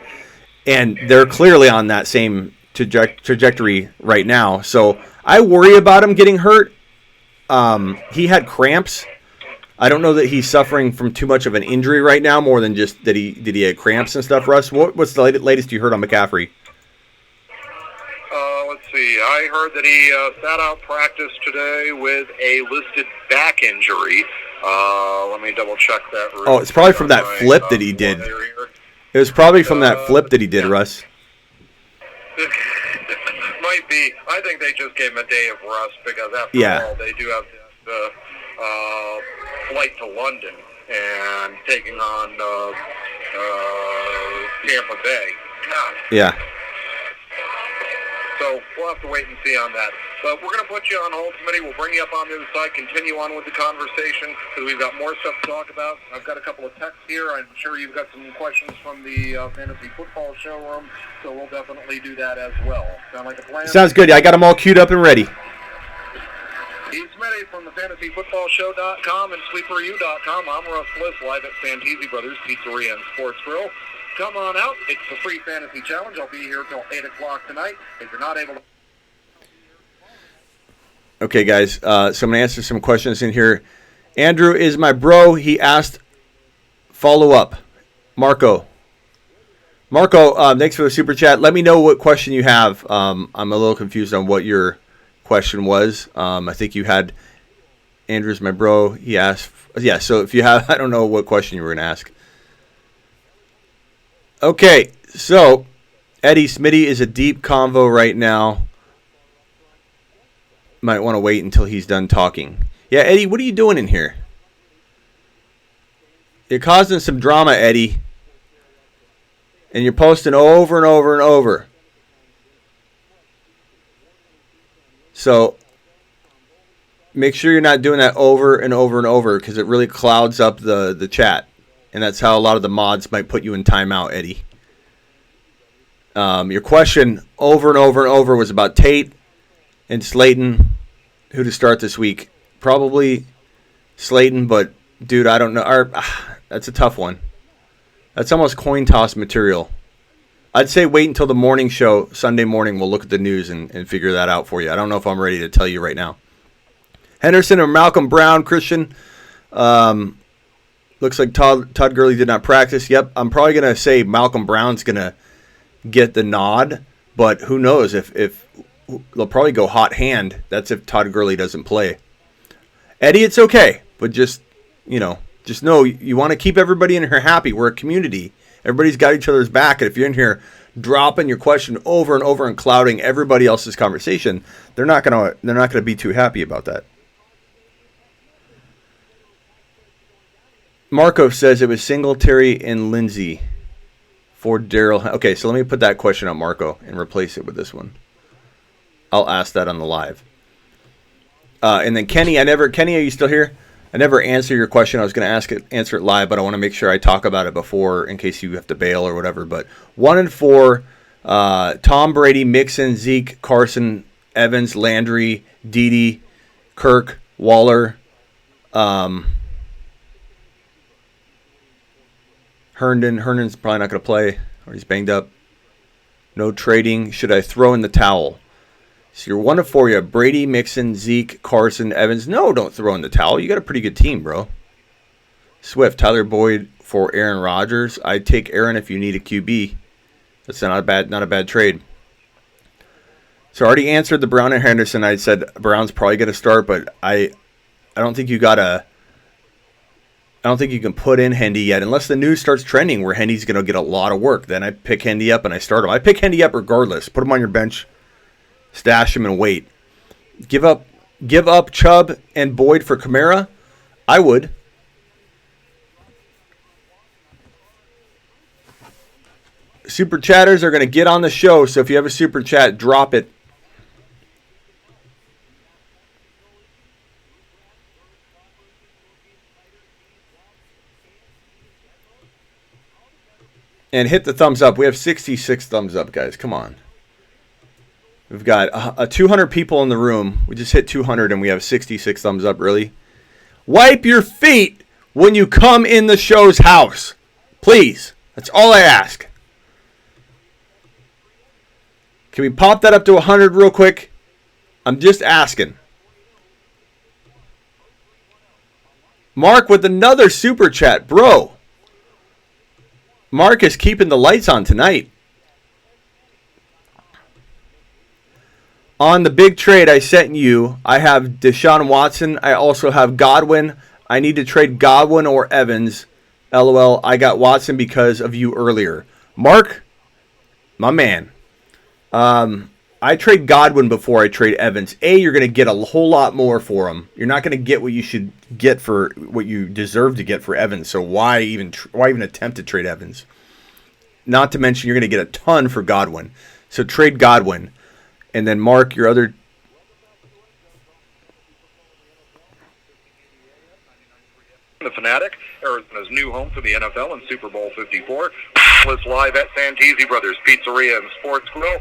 And they're clearly on that same trajectory right now. So I worry about him getting hurt. He had cramps. I don't know that he's suffering from too much of an injury right now, more than just that he had cramps and stuff. Russ, what's the latest you heard on McCaffrey? Let's see. I heard that he sat out practice today with a listed back injury. Let me double check that. Oh, it's probably from that flip that he did. It was probably from that flip that he did, Russ. Might be. I think they just gave him a day of rest because after all, they do have the flight to London and taking on Tampa Bay. God. Yeah. So we'll have to wait and see on that. But we're going to put you on hold, Smitty. We'll bring you up on the other side, continue on with the conversation, because we've got more stuff to talk about. I've got a couple of texts here. I'm sure you've got some questions from the fantasy football showroom, so we'll definitely do that as well. Sound like a plan? Sounds good. I got them all queued up and ready. He's Smitty from the fantasyfootballshow.com and sleeperu.com. I'm Russ Bliss, live at Santisi Brothers Pizzeria and Sports Grill. Come on out. It's the free fantasy challenge. I'll be here till 8 o'clock tonight. If you're not able to... Okay, guys. So I'm going to answer some questions in here. Andrew is my bro. He asked follow-up. Marco, thanks for the super chat. Let me know what question you have. I'm a little confused on what your question was. I think you had Andrew's my bro. He asked... Yeah, so if you have... I don't know what question you were going to ask. Okay, so Eddie, Smitty is a deep convo right now. Might want to wait until he's done talking. Yeah, Eddie, what are you doing in here? You're causing some drama, Eddie. And you're posting over and over and over. So make sure you're not doing that over and over and over, because it really clouds up the chat. And that's how a lot of the mods might put you in timeout, Eddie. Your question over and over and over was about Tate and Slayton, who to start this week. Probably Slayton, but, dude, I don't know. That's a tough one. That's almost coin toss material. I'd say wait until the morning show, Sunday morning. We'll look at the news and figure that out for you. I don't know if I'm ready to tell you right now. Henderson or Malcolm Brown, Christian. Looks like Todd Gurley did not practice. Yep, I'm probably going to say Malcolm Brown's going to get the nod, but who knows if they'll probably go hot hand. That's if Todd Gurley doesn't play. Eddie, it's okay, but just know you want to keep everybody in here happy. We're a community. Everybody's got each other's back, and if you're in here dropping your question over and over and clouding everybody else's conversation, they're not going to be too happy about that. Marco says it was Singletary and Lindsey for Darryl. Okay, so let me put that question on Marco and replace it with this one. I'll ask that on the live. And then Kenny, Kenny, are you still here? I never answer your question. I was going to answer it live, but I want to make sure I talk about it before in case you have to bail or whatever. But 1 and 4, Tom Brady, Mixon, Zeke, Carson, Evans, Landry, Dede, Kirk, Waller, Herndon's probably not going to play, or he's banged up. No trading. Should I throw in the towel? So you're 1 of 4. You have Brady, Mixon, Zeke, Carson, Evans. No, don't throw in the towel. You got a pretty good team, bro. Swift, Tyler Boyd for Aaron Rodgers. I'd take Aaron if you need a QB. That's not a bad trade. So I already answered the Brown and Henderson. I said Brown's probably going to start, but I don't think you can put in Hendy yet unless the news starts trending where Hendy's going to get a lot of work. Then I pick Hendy up and I start him. I pick Hendy up regardless. Put him on your bench, stash him, and wait. Give up Chubb and Boyd for Kamara? I would. Super chatters are going to get on the show, so if you have a super chat, drop it. And hit the thumbs up. We have 66 thumbs up, guys. Come on. We've got 200 people in the room. We just hit 200 and we have 66 thumbs up, really. Wipe your feet when you come in the show's house. Please. That's all I ask. Can we pop that up to 100 real quick? I'm just asking. Mark with another super chat. Bro. Mark is keeping the lights on tonight. On the big trade I sent you, I have Deshaun Watson. I also have Godwin. I need to trade Godwin or Evans. LOL, I got Watson because of you earlier. Mark, my man. I trade Godwin before I trade Evans. You're going to get a whole lot more for him. You're not going to get what you should get for what you deserve to get for Evans. So why even attempt to trade Evans? Not to mention you're going to get a ton for Godwin. So trade Godwin. And then Mark, your other... The Fanatic, Arizona's new home for the NFL and Super Bowl 54. Let's live at Santisi Brothers Pizzeria and Sports Grill.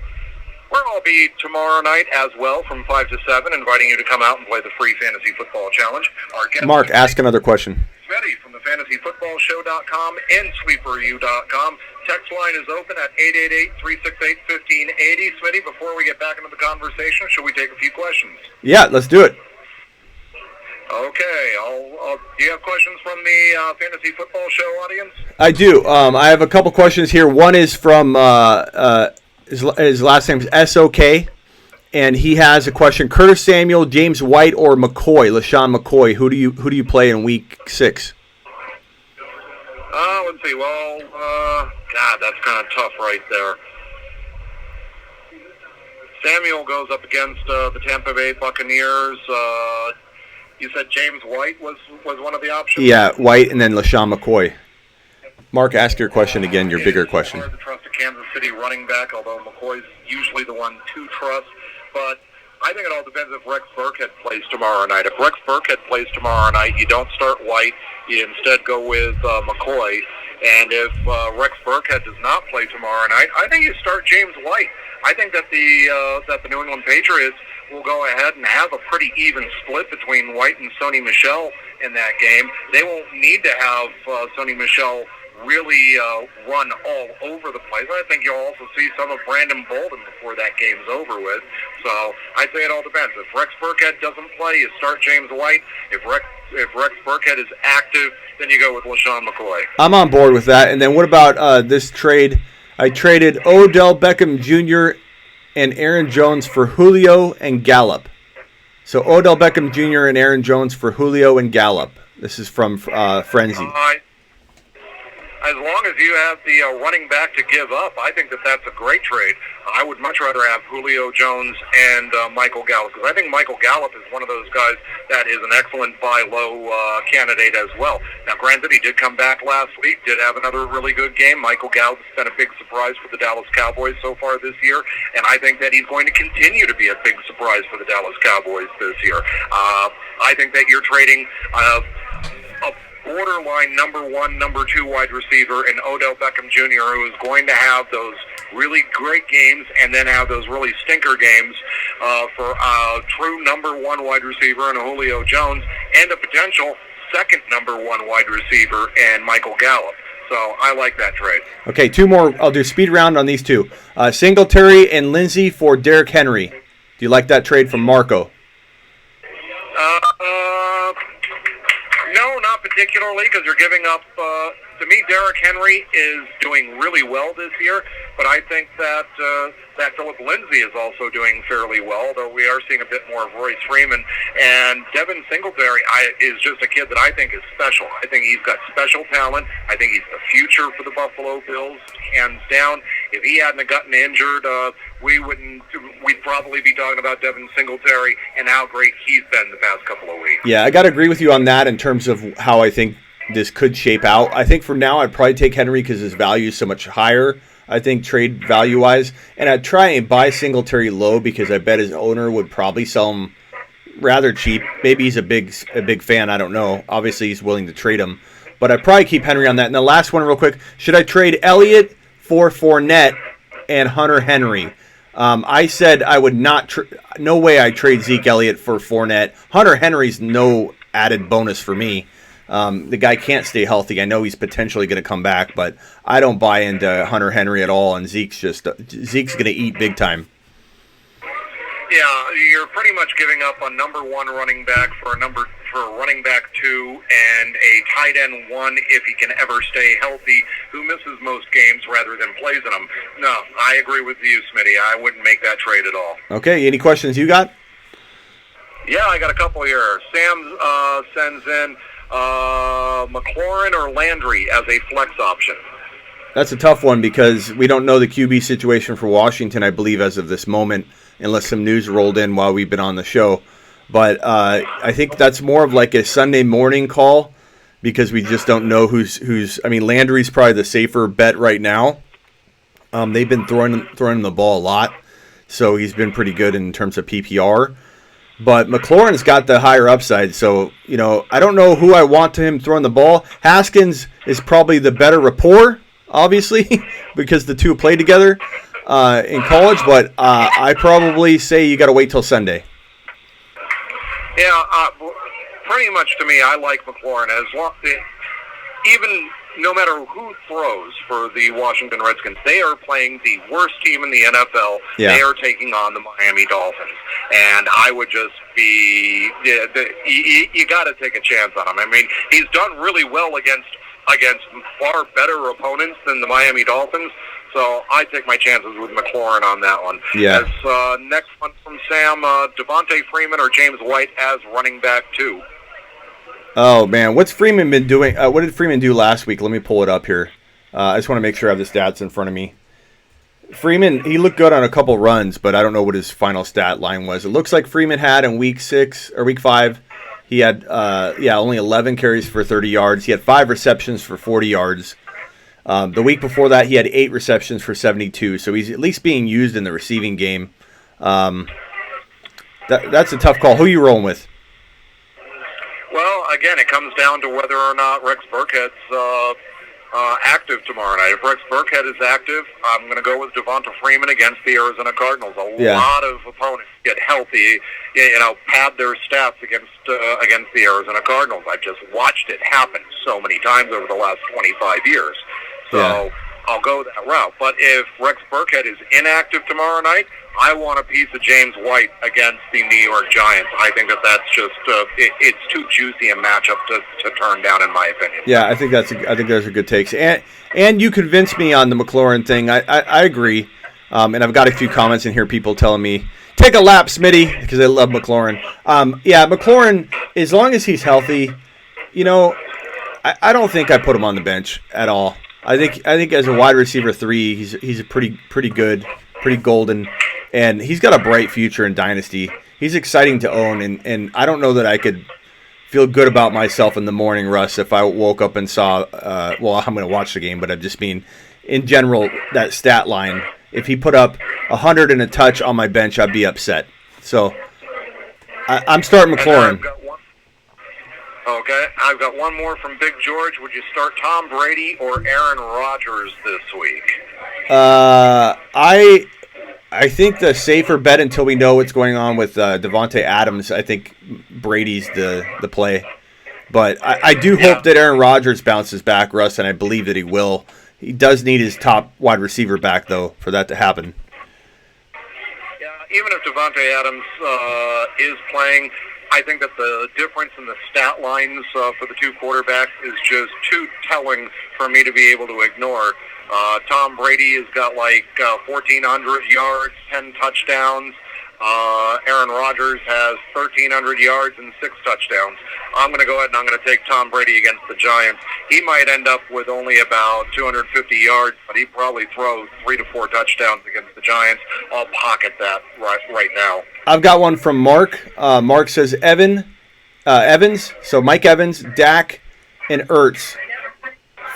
Where I'll be tomorrow night as well from 5 to 7, inviting you to come out and play the free fantasy football challenge. Our guest Mark, ask another question. Smitty from the fantasyfootballshow.com and sleeperu.com. Text line is open at 888-368-1580. Smitty, before we get back into the conversation, should we take a few questions? Yeah, let's do it. Okay. Do you have questions from the Fantasy Football Show audience? I do. I have a couple questions here. One is from his last name is SOK, and he has a question: Curtis Samuel, James White, or McCoy, LaShawn McCoy. Who do you play in Week 6? Let's see. Well, God, that's kind of tough right there. Samuel goes up against the Tampa Bay Buccaneers. You said James White was one of the options? Yeah, White and then LaShawn McCoy. Mark, ask your question again, your bigger question. It's hard to trust a Kansas City running back, although McCoy's usually the one to trust. But I think it all depends if Rex Burkhead plays tomorrow night. If Rex Burkhead plays tomorrow night, you don't start White. You instead go with McCoy. And if Rex Burkhead does not play tomorrow night, I think you start James White. I think that the New England Patriots will go ahead and have a pretty even split between White and Sony Michel in that game. They won't need to have Sony Michel really run all over the place. I think you'll also see some of Brandon Bolden before that game's over with. So I'd say it all depends. If Rex Burkhead doesn't play, you start James White. If Rex Burkhead is active, then you go with LaShawn McCoy. I'm on board with that. And then what about this trade? I traded Odell Beckham Jr. and Aaron Jones for Julio and Gallup. So Odell Beckham Jr. and Aaron Jones for Julio and Gallup. This is from Frenzy. As long as you have the running back to give up, I think that that's a great trade. I would much rather have Julio Jones and Michael Gallup, because I think Michael Gallup is one of those guys that is an excellent buy low candidate as well. Now, granted, he did come back last week, did have another really good game. Michael Gallup has been a big surprise for the Dallas Cowboys so far this year, and I think that he's going to continue to be a big surprise for the Dallas Cowboys this year. I think that you're trading a borderline number 1, number 2 wide receiver in Odell Beckham Jr., who is going to have those really great games and then have those really stinker games for a true number 1 wide receiver in Julio Jones and a potential second number 1 wide receiver in Michael Gallup. So I like that trade. Okay, 2 more. I'll do speed round on these 2. Singletary and Lindsey for Derrick Henry. Do you like that trade from Marco? No, not particularly, because you're giving up. To me, Derrick Henry is doing really well this year, but I think that Philip Lindsay is also doing fairly well, although we are seeing a bit more of Royce Freeman. And Devin Singletary is just a kid that I think is special. I think he's got special talent. I think he's the future for the Buffalo Bills, hands down. If he hadn't gotten injured, we'd probably be talking about Devin Singletary and how great he's been the past couple of weeks. Yeah, I got to agree with you on that in terms of how I think this could shape out. I think for now I'd probably take Henry because his value is so much higher. I think, trade value-wise. And I'd try and buy Singletary low because I bet his owner would probably sell him rather cheap. Maybe he's a big fan. I don't know. Obviously, he's willing to trade him. But I'd probably keep Henry on that. And the last one real quick. Should I trade Elliott for Fournette and Hunter Henry? I said I would not. No way I trade Zeke Elliott for Fournette. Hunter Henry's no added bonus for me. The guy can't stay healthy. I know he's potentially going to come back, but I don't buy into Hunter Henry at all. And Zeke's going to eat big time. Yeah, you're pretty much giving up a number one running back for a running back 2 and a tight end 1 if he can ever stay healthy, who misses most games rather than plays in them. No, I agree with you, Smitty. I wouldn't make that trade at all. Okay, any questions you got? Yeah, I got a couple here. Sam sends in McLaurin or Landry as a flex option. That's a tough one because we don't know the QB situation for Washington, I believe, as of this moment, unless some news rolled in while we've been on the show. But I think that's more of like a Sunday morning call because we just don't know who's. I mean, Landry's probably the safer bet right now. They've been throwing him the ball a lot, so he's been pretty good in terms of PPR. But McLaurin's got the higher upside, so I don't know who I want to him throwing the ball. Haskins is probably the better rapport, obviously, because the two played together in college. But I probably say you got to wait till Sunday. Yeah, pretty much to me, I like McLaurin as long. Even no matter who throws for the Washington Redskins, they are playing the worst team in the NFL. Yeah. They are taking on the Miami Dolphins, and I would just be you got to take a chance on him. I mean, he's done really well against far better opponents than the Miami Dolphins. So I take my chances with McLaurin on that one. Yeah. As next one from Sam, Devonta Freeman or James White as running back 2. Oh, man. What's Freeman been doing? What did Freeman do last week? Let me pull it up here. I just want to make sure I have the stats in front of me. Freeman, he looked good on a couple runs, but I don't know what his final stat line was. It looks like Freeman had in week 5, he had only 11 carries for 30 yards. He had 5 receptions for 40 yards. The week before that, he had 8 receptions for 72. So he's at least being used in the receiving game. That's a tough call. Who are you rolling with? Well, again, it comes down to whether or not Rex Burkhead's active tomorrow night. If Rex Burkhead is active, I'm going to go with Devonta Freeman against the Arizona Cardinals. A lot of opponents get healthy, pad their stats against the Arizona Cardinals. I've just watched it happen so many times over the last 25 years. So I'll go that route. But if Rex Burkhead is inactive tomorrow night, I want a piece of James White against the New York Giants. I think that's just it's too juicy a matchup to turn down, in my opinion. Yeah, I think those are good takes. And you convinced me on the McLaurin thing. I agree. And I've got a few comments in here, people telling me, take a lap, Smitty, because I love McLaurin. McLaurin, as long as he's healthy, I don't think I put him on the bench at all. I think as a wide receiver 3, he's a pretty good, pretty golden, and he's got a bright future in Dynasty. He's exciting to own, and I don't know that I could feel good about myself in the morning, Russ, if I woke up and saw, I'm going to watch the game, but I'm just mean, in general, that stat line, if he put up 100 and a touch on my bench, I'd be upset. So I'm starting McLaurin. Okay, I've got one more from Big George. Would you start Tom Brady or Aaron Rodgers this week? I think the safer bet until we know what's going on with Devonta Adams, I think Brady's the play. But I do hope that Aaron Rodgers bounces back, Russ, and I believe that he will. He does need his top wide receiver back, though, for that to happen. Yeah, even if Devonta Adams is playing, I think that the difference in the stat lines for the two quarterbacks is just too telling for me to be able to ignore. Tom Brady has got 1,400 yards, 10 touchdowns. Aaron Rodgers has 1,300 yards and 6 touchdowns. I'm going to go ahead and I'm going to take Tom Brady against the Giants. He might end up with only about 250 yards, but he probably throws 3 to 4 touchdowns against the Giants. I'll pocket that right now. I've got one from Mark. Mark says Evans, so Mike Evans, Dak, and Ertz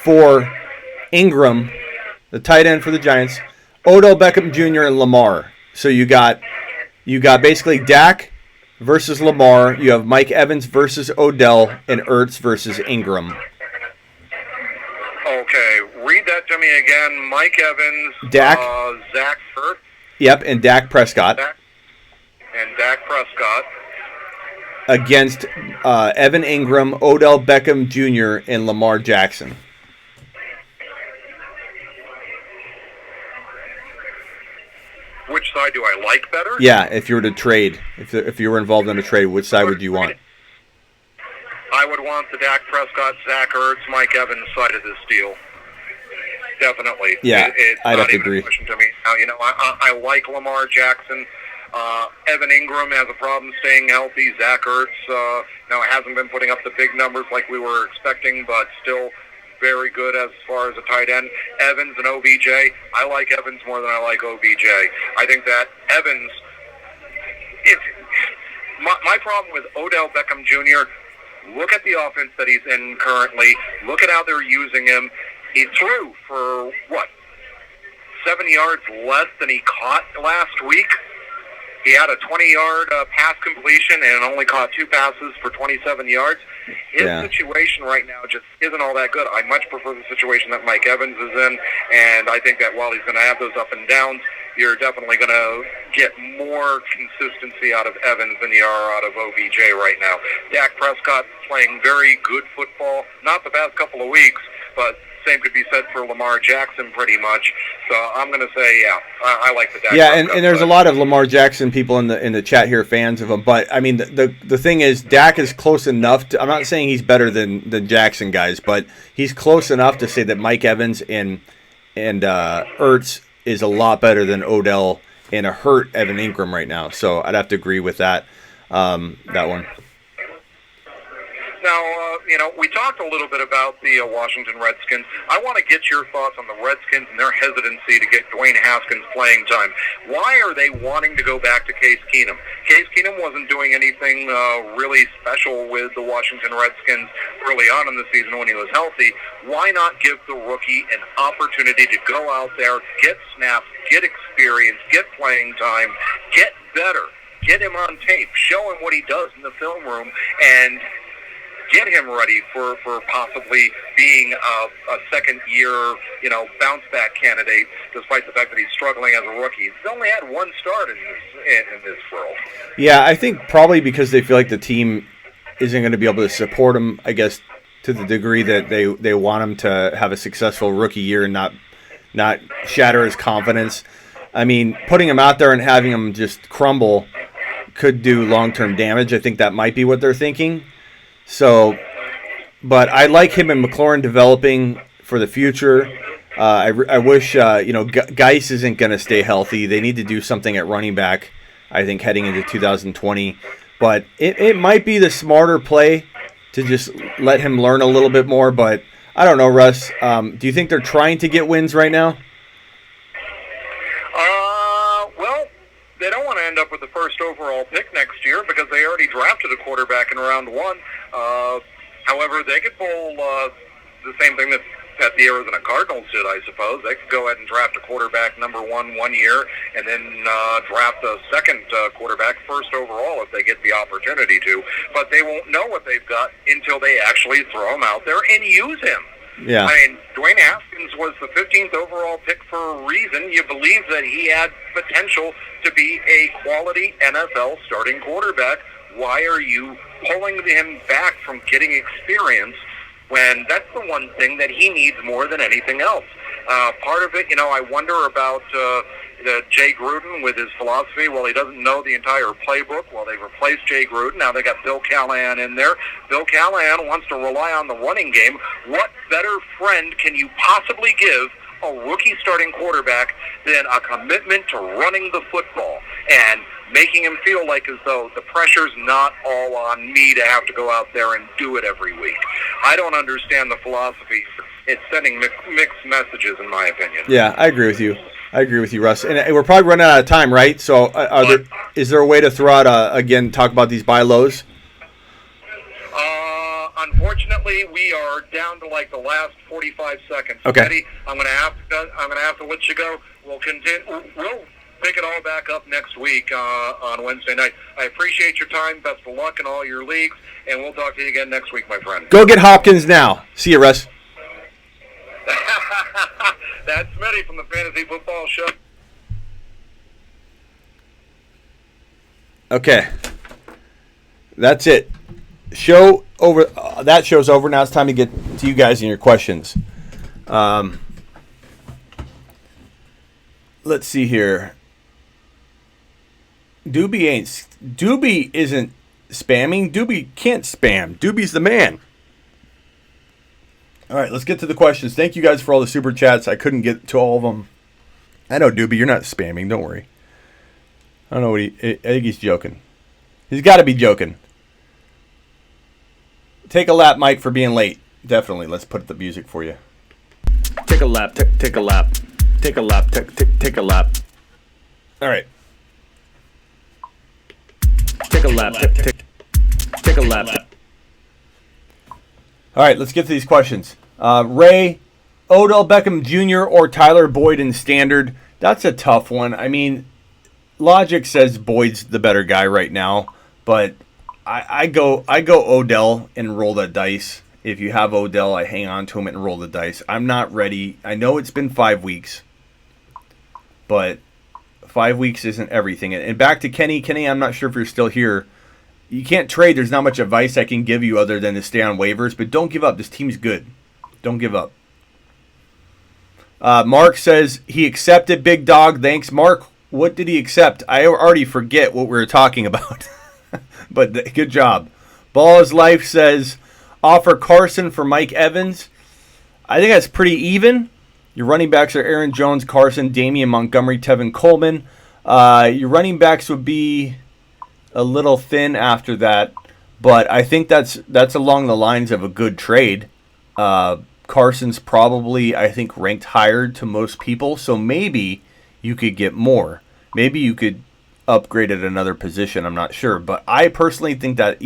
for Ingram. the tight end for the Giants, Odell Beckham Jr. and Lamar. So you got basically Dak versus Lamar. You have Mike Evans versus Odell, and Ertz versus Ingram. Okay, read that to me again. Mike Evans, Dak, Zach Ertz. Yep, and Dak Prescott. Dak Prescott. Against Evan Ingram, Odell Beckham Jr., and Lamar Jackson. Which side do I like better? Yeah, if you were to trade, if you were involved in a trade, which side would you want? I would want the Dak Prescott, Zach Ertz, Mike Evans side of this deal. Definitely. Yeah, it's I'd not have to even agree. a question to me. Now, I like Lamar Jackson. Evan Ingram has a problem staying healthy. Zach Ertz, hasn't been putting up the big numbers like we were expecting, but still very good as far as a tight end. Evans and OBJ, I like Evans more than I like OBJ. I think that Evans, my problem with Odell Beckham Jr., look at the offense that he's in currently. Look at how they're using him. He threw for, 7 yards less than he caught last week. He had a 20-yard pass completion and only caught 2 passes for 27 yards. His situation right now just isn't all that good. I much prefer the situation that Mike Evans is in, and I think that while he's going to have those up and downs, you're definitely going to get more consistency out of Evans than you are out of OBJ right now. Dak Prescott playing very good football, not the past couple of weeks, but same could be said for Lamar Jackson pretty much. So I'm going to say, I like the Dak Prescott. And there's a lot of Lamar Jackson people in the chat here, fans of him. But, I mean, the thing is, Dak is close enough to – I'm not saying he's better than Jackson guys, but he's close enough to say that Mike Evans and Ertz is a lot better than Odell and a hurt Evan Ingram right now. So I'd have to agree with that one. Now, we talked a little bit about the Washington Redskins. I want to get your thoughts on the Redskins and their hesitancy to get Dwayne Haskins playing time. Why are they wanting to go back to Case Keenum? Case Keenum wasn't doing anything really special with the Washington Redskins early on in the season when he was healthy. Why not give the rookie an opportunity to go out there, get snaps, get experience, get playing time, get better, get him on tape, show him what he does in the film room, and get him ready for possibly being a second-year, bounce-back candidate, despite the fact that he's struggling as a rookie. He's only had one start in this world. Yeah, I think probably because they feel like the team isn't going to be able to support him, I guess, to the degree that they want him to have a successful rookie year and not shatter his confidence. I mean, putting him out there and having him just crumble could do long-term damage. I think that might be what they're thinking. So, but I like him and McLaurin developing for the future. I wish, Geis isn't going to stay healthy. They need to do something at running back, I think, heading into 2020. But it might be the smarter play to just let him learn a little bit more. But I don't know, Russ. Do you think they're trying to get wins right now? Well, they don't want to end up with the first overall pick next year because they already drafted a quarterback in round 1. However, they could pull the same thing that the Arizona Cardinals did, I suppose. They could go ahead and draft a quarterback number 1 year and then draft a second quarterback first overall if they get the opportunity to. But they won't know what they've got until they actually throw him out there and use him. Yeah. I mean, Dwayne Haskins was the 15th overall pick for a reason. You believe that he had potential to be a quality NFL starting quarterback. Why are you pulling him back from getting experience when that's the one thing that he needs more than anything else? Part of it, I wonder about Jay Gruden with his philosophy. Well, he doesn't know the entire playbook. Well, they've replaced Jay Gruden. Now they got Bill Callahan in there. Bill Callahan wants to rely on the running game. What better friend can you possibly give a rookie starting quarterback than a commitment to running the football and making him feel like as though the pressure's not all on me to have to go out there and do it every week? I don't understand the philosophy. It's sending mixed messages, in my opinion. Yeah, I agree with you. Russ. And we're probably running out of time, right? So is there a way to throw out, talk about these buy lows? Unfortunately, we are down to like the last 45 seconds. Okay. Eddie, I'm gonna have to let you go. We'll continue. We'll pick it all back up next week on Wednesday night. I appreciate your time. Best of luck in all your leagues, and we'll talk to you again next week, my friend. Go get Hopkins now. See you, Russ. That's Smitty from the Fantasy Football Show. Okay. That's it. Show over. That show's over. Now it's time to get to you guys and your questions. Let's see here. Doobie isn't spamming. Doobie can't spam. Doobie's the man. All right, let's get to the questions. Thank you guys for all the super chats. I couldn't get to all of them. I know, Doobie, you're not spamming. Don't worry. I don't know what I think he's joking. He's got to be joking. Take a lap, Mike, for being late. Definitely. Let's put the music for you. Take a lap. Take a lap. Take a lap. Take a lap. All right. Take a lap. Take a lap. All right, let's get to these questions. Ray, Odell Beckham Jr. or Tyler Boyd in standard? That's a tough one. I mean, logic says Boyd's the better guy right now, but I go Odell and roll the dice. If you have Odell, I hang on to him and roll the dice. I'm not ready. I know it's been 5 weeks, but 5 weeks isn't everything. And back to Kenny. Kenny, I'm not sure if you're still here. You can't trade. There's not much advice I can give you other than to stay on waivers, but don't give up. This team's good. Don't give up. Mark says he accepted Big Dog. Thanks, Mark. What did he accept? I already forget what we were talking about, but good job. Ball's Life says offer Carson for Mike Evans. I think that's pretty even. Your running backs are Aaron Jones, Carson, Damian Montgomery, Tevin Coleman. Your running backs would be a little thin after that, but I think that's along the lines of a good trade. Carson's probably, I think, ranked higher to most people, so maybe you could get more. Maybe you could upgrade at another position. I'm not sure, but I personally think that's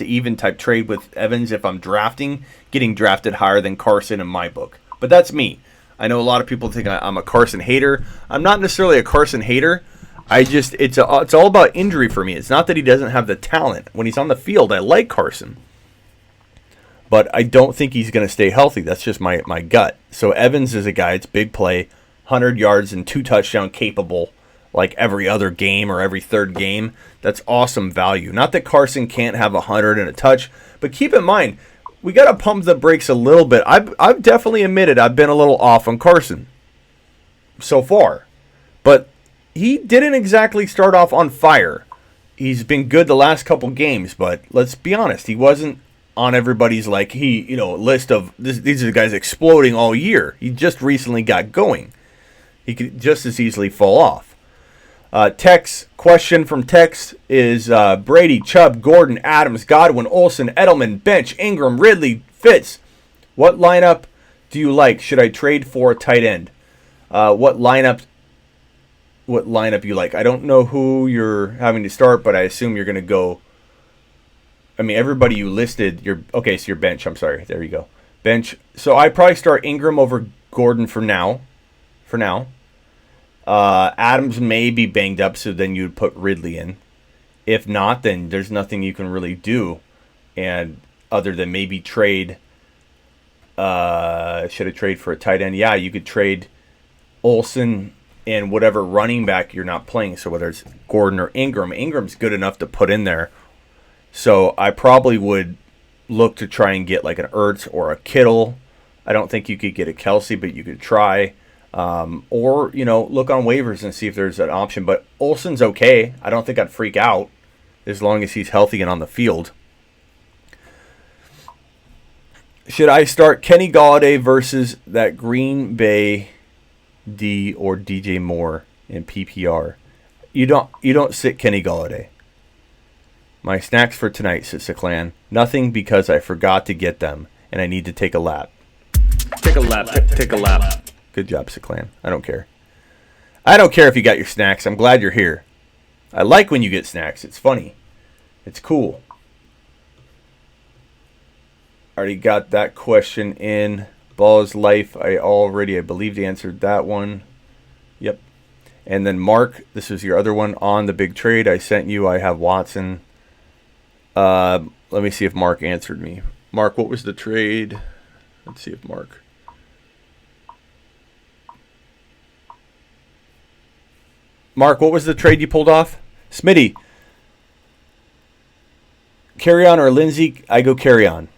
an even type trade with Evans. If I'm drafting, getting drafted higher than Carson in my book, but that's me. I know a lot of people think I'm a Carson hater. I'm not necessarily a Carson hater. It's all about injury for me. It's not that he doesn't have the talent. When he's on the field, I like Carson. But I don't think he's going to stay healthy. That's just my gut. So Evans is a guy, it's big play, 100 yards and 2 touchdown capable, like every other game or every third game. That's awesome value. Not that Carson can't have 100 and a touch, but keep in mind, we got to pump the brakes a little bit. I've definitely admitted I've been a little off on Carson so far. But he didn't exactly start off on fire. He's been good the last couple games, but let's be honest, he wasn't on everybody's list of these are the guys exploding all year. He just recently got going. He could just as easily fall off. Question from Tex is Brady, Chubb, Gordon, Adams, Godwin, Olsen, Edelman, Bench, Ingram, Ridley, Fitz. What lineup do you like? Should I trade for a tight end? What lineup you like? I don't know who you're having to start, but I assume you're going to go. I mean, everybody you listed, so your bench. I'm sorry. There you go. Bench. So I probably start Ingram over Gordon for now. Adams may be banged up, so then you'd put Ridley in. If not, then there's nothing you can really do, and other than maybe trade. Should I trade for a tight end? Yeah, you could trade Olsen and whatever running back you're not playing. So whether it's Gordon or Ingram, Ingram's good enough to put in there. So I probably would look to try and get like an Ertz or a Kittle. I don't think you could get a Kelsey, but you could try. Or, look on waivers and see if there's an option. But Olsen's okay. I don't think I'd freak out as long as he's healthy and on the field. Should I start Kenny Golladay versus that Green Bay D or DJ Moore in PPR? You don't sit Kenny Golladay. My snacks for tonight, says Clan. Nothing because I forgot to get them, and I need to take a lap. Take a lap. Take a lap. Good job, Clan. I don't care. I don't care if you got your snacks. I'm glad you're here. I like when you get snacks. It's funny. It's cool. Already got that question in. Ball's life, I believe, answered that one. Yep. And then Mark, this is your other one on the big trade I sent you. I have Watson. Let me see if Mark answered me. Mark, what was the trade? Let's see if Mark. Mark, what was the trade you pulled off? Smitty. Carry on or Lindsey? I go carry on.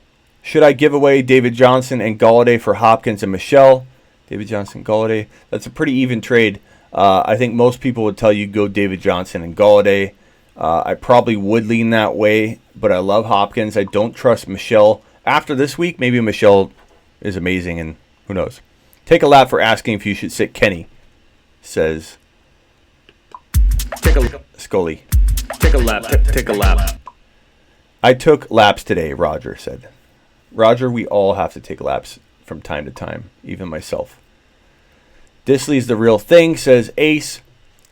Should I give away David Johnson and Galladay for Hopkins and Michelle? David Johnson, Galladay. That's a pretty even trade. I think most people would tell you go David Johnson and Galladay. I probably would lean that way, but I love Hopkins. I don't trust Michelle. After this week, maybe Michelle is amazing, and who knows. Take a lap for asking if you should sit Kenny, says Scully. Take a lap. Take a lap. I took laps today, Roger said. Roger, we all have to take laps from time to time, even myself. Disley's the real thing, says Ace.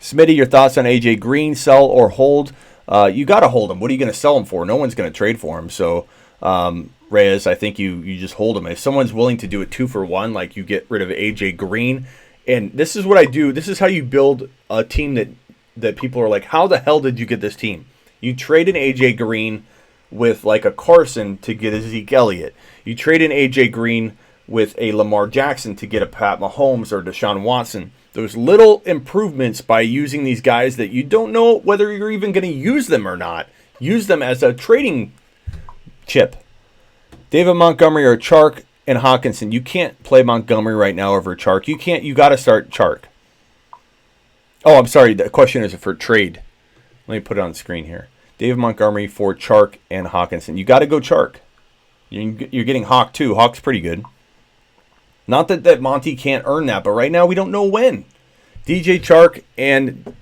Smitty, your thoughts on AJ Green, sell or hold? You got to hold him. What are you going to sell him for? No one's going to trade for him. So, Reyes, I think you just hold him. If someone's willing to do a 2-for-1, like you get rid of AJ Green, and this is what I do. This is how you build a team that people are like, how the hell did you get this team? You trade an AJ Green with like a Carson to get a Zeke Elliott. You trade an AJ Green with a Lamar Jackson to get a Pat Mahomes or Deshaun Watson. Those little improvements by using these guys that you don't know whether you're even going to use them or not. Use them as a trading chip. David Montgomery or Chark and Hawkinson. You can't play Montgomery right now over Chark. You got to start Chark. Oh, I'm sorry. The question is for trade. Let me put it on the screen here. David Montgomery for Chark and Hawkinson. You got to go Chark. You're getting Hawk too. Hawk's pretty good. Not that Monty can't earn that, but right now we don't know when. DJ Chark and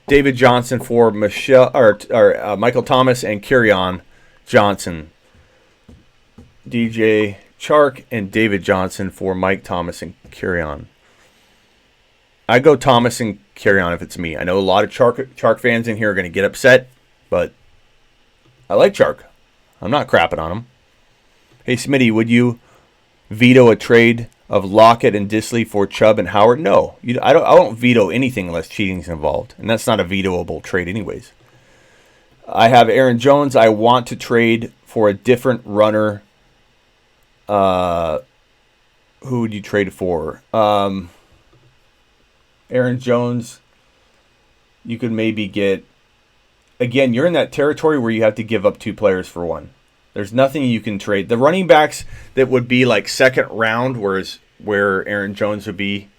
David Johnson for Michael Thomas and Kerryon Johnson. DJ Chark and David Johnson for Mike Thomas and Kerryon. I go Thomas and Kerryon if it's me. I know a lot of Chark fans in here are going to get upset, but I like Chark. I'm not crapping on him. Hey, Smitty, would you veto a trade of Lockett and Disley for Chubb and Howard? No. I don't veto anything unless cheating's involved, and that's not a vetoable trade anyways. I have Aaron Jones. I want to trade for a different runner. Who would you trade for? Aaron Jones, you could maybe get... Again, you're in that territory where you have to give up 2 players for one. There's nothing you can trade. The running backs that would be like second round, where Aaron Jones would be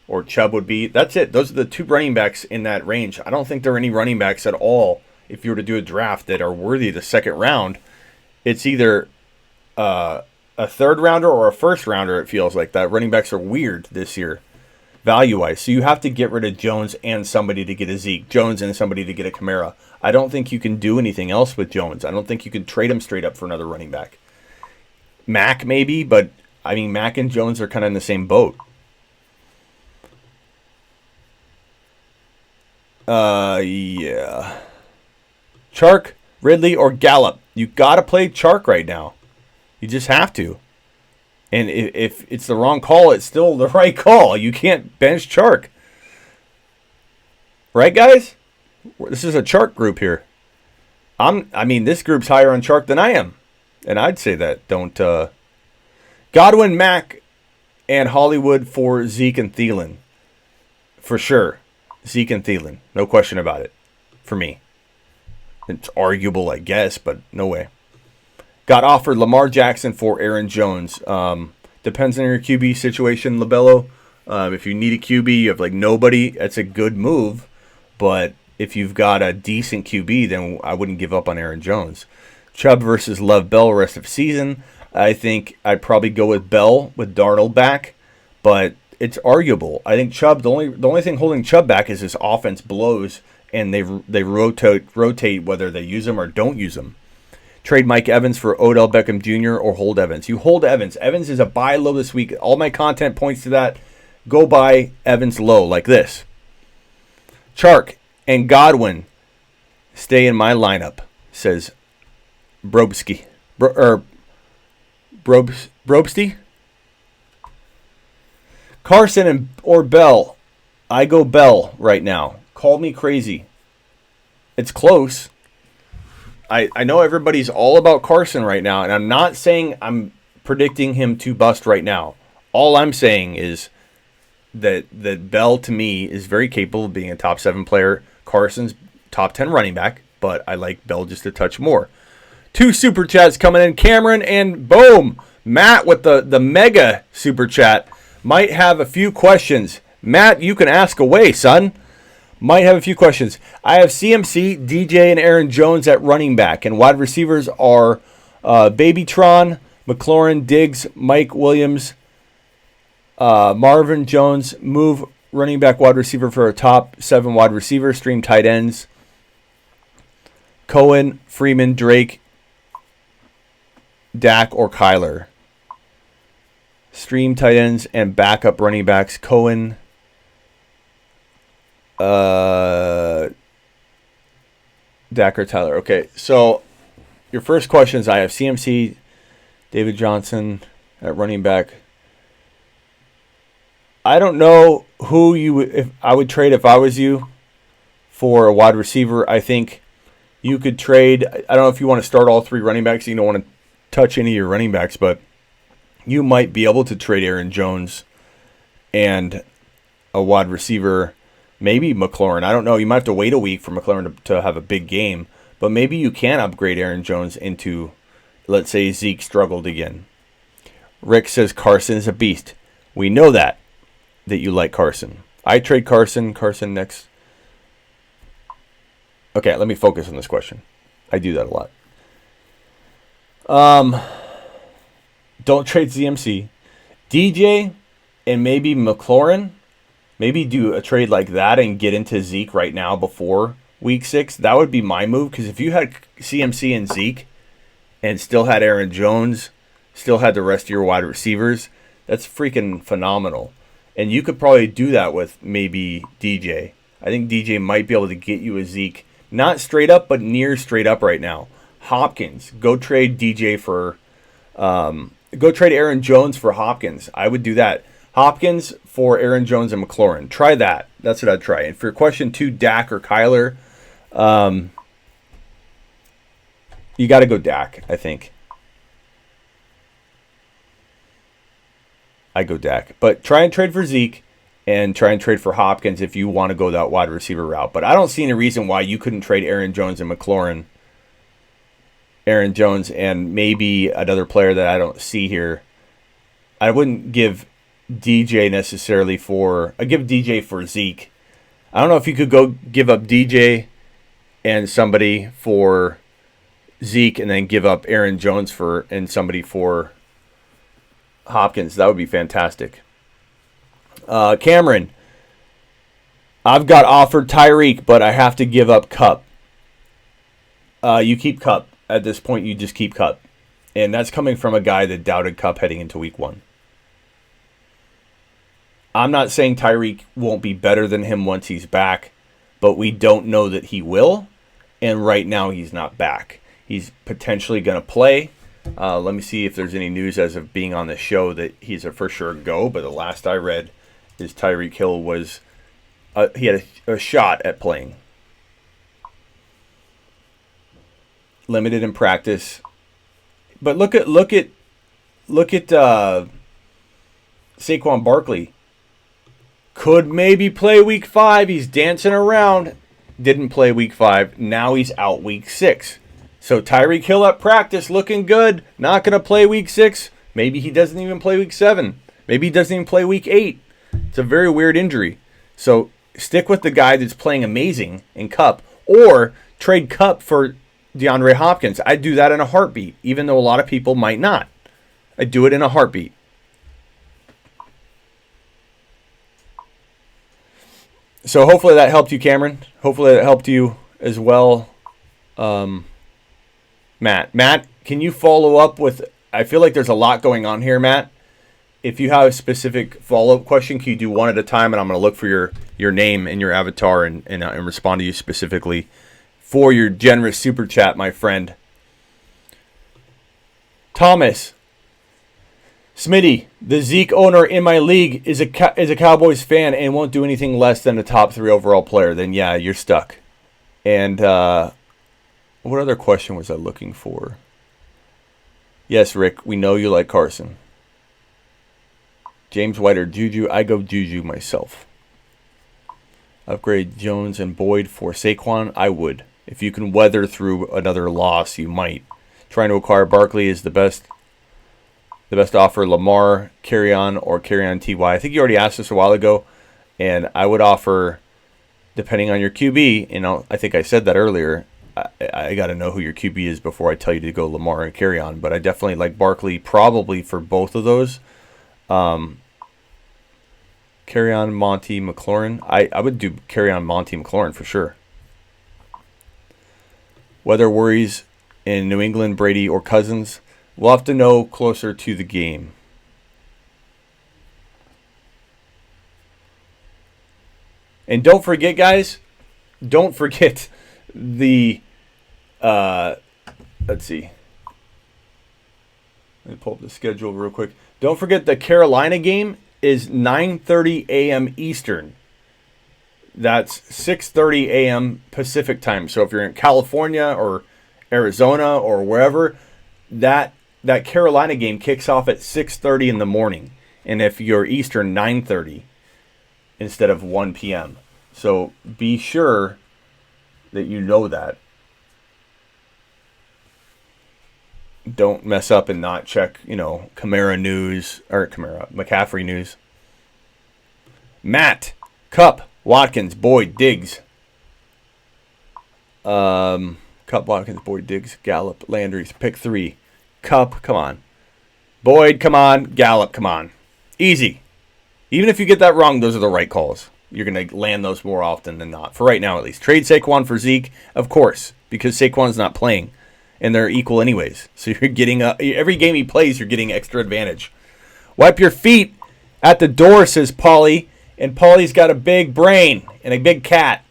or Chubb would be, that's it. Those are the 2 running backs in that range. I don't think there are any running backs at all, if you were to do a draft, that are worthy of the second round. It's either a third rounder or a first rounder, it feels like. That running backs are weird this year, value-wise. So you have to get rid of Jones and somebody to get a Zeke. Jones and somebody to get a Kamara. I don't think you can do anything else with Jones. I don't think you can trade him straight up for another running back. Mack maybe, but I mean, Mack and Jones are kind of in the same boat. Yeah. Chark, Ridley, or Gallup. You got to play Chark right now. You just have to. And if it's the wrong call, it's still the right call. You can't bench Chark. Right, guys? This is a Chark group here. This group's higher on Chark than I am. And I'd say that. Don't. Godwin, Mack, and Hollywood for Zeke and Thielen. For sure. Zeke and Thielen. No question about it. For me. It's arguable, I guess, but no way. Got offered Lamar Jackson for Aaron Jones. Depends on your QB situation, LaBello. If you need a QB, you have like nobody, that's a good move. But if you've got a decent QB, then I wouldn't give up on Aaron Jones. Chubb versus Love Bell rest of season. I think I'd probably go with Bell with Darnold back, but it's arguable. I think Chubb, the only thing holding Chubb back is his offense blows, and they rotate whether they use him or don't use him. Trade Mike Evans for Odell Beckham Jr. or hold Evans. You hold Evans. Evans is a buy low this week. All my content points to that. Go buy Evans low like this. Chark and Godwin stay in my lineup, says Brobski. Brobsty? Carson or Bell? I go Bell right now. Call me crazy. It's close. I know everybody's all about Carson right now, and I'm not saying I'm predicting him to bust right now. All I'm saying is that Bell, to me, is very capable of being a top 7 player. Carson's top 10 running back, but I like Bell just a touch more. 2 super chats coming in. Cameron and boom, Matt with the mega super chat. Might have a few questions. Matt, you can ask away, son. Might have a few questions. I have CMC, DJ, and Aaron Jones at running back, and wide receivers are Babytron, McLaurin, Diggs, Mike Williams, Marvin Jones. Move running back, wide receiver for a top 7 wide receiver. Stream tight ends. Cohen, Freeman, Drake, Dak, or Kyler. Stream tight ends and backup running backs. Cohen, Dak or Tyler. Okay, so your first question is I have CMC, David Johnson at running back. I don't know who if I would trade if I was you for a wide receiver. I think you could trade. I don't know if you want to start all 3 running backs. You don't want to touch any of your running backs, but you might be able to trade Aaron Jones and a wide receiver. Maybe McLaurin. I don't know. You might have to wait a week for McLaurin to have a big game. But maybe you can upgrade Aaron Jones into, let's say, Zeke struggled again. Rick says Carson is a beast. We know that you like Carson. I trade Carson. Carson next. Okay, let me focus on this question. I do that a lot. Don't trade CMC. DJ and maybe McLaurin. Maybe do a trade like that and get into Zeke right now before week 6. That would be my move, because if you had CMC and Zeke and still had Aaron Jones, still had the rest of your wide receivers, that's freaking phenomenal. And you could probably do that with maybe DJ. I think DJ might be able to get you a Zeke. Not straight up, but near straight up right now. Hopkins. Go trade DJ for... go trade Aaron Jones for Hopkins. I would do that. Hopkins for Aaron Jones and McLaurin. Try that. That's what I'd try. And for question 2, Dak or Kyler, you got to go Dak, I think. I go Dak. But try and trade for Zeke and try and trade for Hopkins if you want to go that wide receiver route. But I don't see any reason why you couldn't trade Aaron Jones and McLaurin. Aaron Jones and maybe another player that I don't see here. I wouldn't give DJ necessarily for... I give DJ for Zeke. I don't know if you could go give up DJ and somebody for Zeke and then give up Aaron Jones and somebody for Hopkins. That would be fantastic. Cameron, I've got offered Tyreek, but I have to give up Kupp. You keep Kupp. At this point, you just keep Kupp. And that's coming from a guy that doubted Kupp heading into week 1. I'm not saying Tyreek won't be better than him once he's back, but we don't know that he will. And right now, he's not back. He's potentially going to play. Let me see if there's any news as of being on the show that he's a for sure go. But the last I read is Tyreek Hill was he had a shot at playing. Limited in practice. But look at Saquon Barkley. Could maybe play week 5. He's dancing around. Didn't play week 5. Now he's out week 6. So Tyreek Hill at practice looking good. Not going to play week 6. Maybe he doesn't even play week 7. Maybe he doesn't even play week 8. It's a very weird injury. So stick with the guy that's playing amazing in Kupp. Or trade Kupp for DeAndre Hopkins. I'd do that in a heartbeat, even though a lot of people might not. I'd do it in a heartbeat. So hopefully that helped you, Cameron. Hopefully that helped you as well, Matt. Matt, can you follow up with... I feel like there's a lot going on here, Matt. If you have a specific follow-up question, can you do one at a time? And I'm going to look for your name and your avatar and respond to you specifically for your generous super chat, my friend. Thomas, Smitty, the Zeke owner in my league is a Cowboys fan and won't do anything less than a top 3 overall player. Then yeah, you're stuck. And what other question was I looking for? Yes, Rick, we know you like Carson. James White or Juju? I go Juju myself. Upgrade Jones and Boyd for Saquon? I would. If you can weather through another loss, you might. Trying to acquire Barkley is the best offer. Lamar, carry on, or carry on TY. I think you already asked this a while ago, and I would offer, depending on your QB, I think I said that earlier, I got to know who your QB is before I tell you to go Lamar and carry on, but I definitely like Barkley probably for both of those. Carry on Monty McLaurin. I would do carry on Monty McLaurin for sure. Weather worries in New England, Brady or Cousins? We'll have to know closer to the game. And don't forget, guys, the, let's see. Let me pull up the schedule real quick. Don't forget the Carolina game is 9:30 a.m. Eastern. That's 6:30 a.m. Pacific time. So if you're in California or Arizona or wherever, that Carolina game kicks off at 6:30 in the morning. And if you're Eastern, 9:30 instead of 1 p.m. So be sure that you know that. Don't mess up and not check, McCaffrey news. Matt, Cup, Watkins, Boyd, Diggs. Cup, Watkins, Boyd, Diggs, Gallup, Landry. Pick 3. Cup, come on. Boyd, come on. Gallup, come on. Easy. Even if you get that wrong, those are the right calls. You're going to land those more often than not. For right now, at least. Trade Saquon for Zeke, of course, because Saquon's not playing. And they're equal anyways. So you're getting every game he plays, you're getting extra advantage. Wipe your feet at the door, says Paulie. And Paulie's got a big brain and a big cat.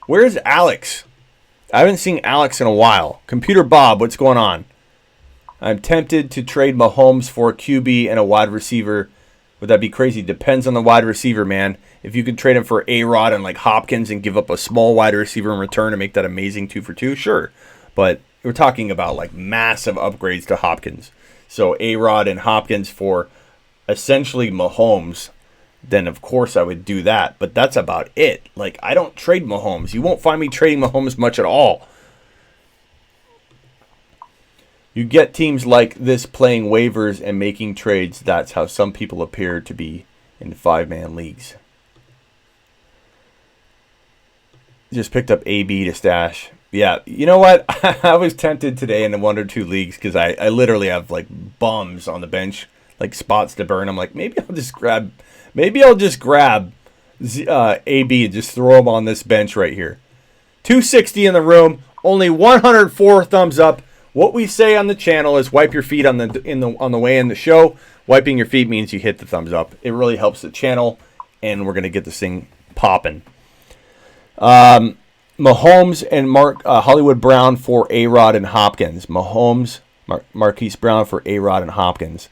Where's Alex? I haven't seen Alex in a while. Computer Bob, what's going on? I'm tempted to trade Mahomes for a QB and a wide receiver. Would that be crazy? Depends on the wide receiver, man. If you could trade him for A-Rod and like Hopkins and give up a small wide receiver in return and make that amazing 2-for-2, sure. But we're talking about like massive upgrades to Hopkins. So A-Rod and Hopkins for essentially Mahomes, then of course I would do that. But that's about it. Like, I don't trade Mahomes. You won't find me trading Mahomes much at all. You get teams like this playing waivers and making trades. That's how some people appear to be in 5-man leagues. Just picked up AB to stash. Yeah, you know what? I was tempted today in 1 or 2 leagues because I literally have like bums on the bench, like spots to burn. I'm like, maybe I'll just grab AB and just throw him on this bench right here. 260 in the room, only 104 thumbs up. What we say on the channel is wipe your feet on the way in the show. Wiping your feet means you hit the thumbs up. It really helps the channel, and we're gonna get this thing popping. Mahomes and Hollywood Brown for A-Rod and Hopkins. Marquise Brown for A-Rod and Hopkins.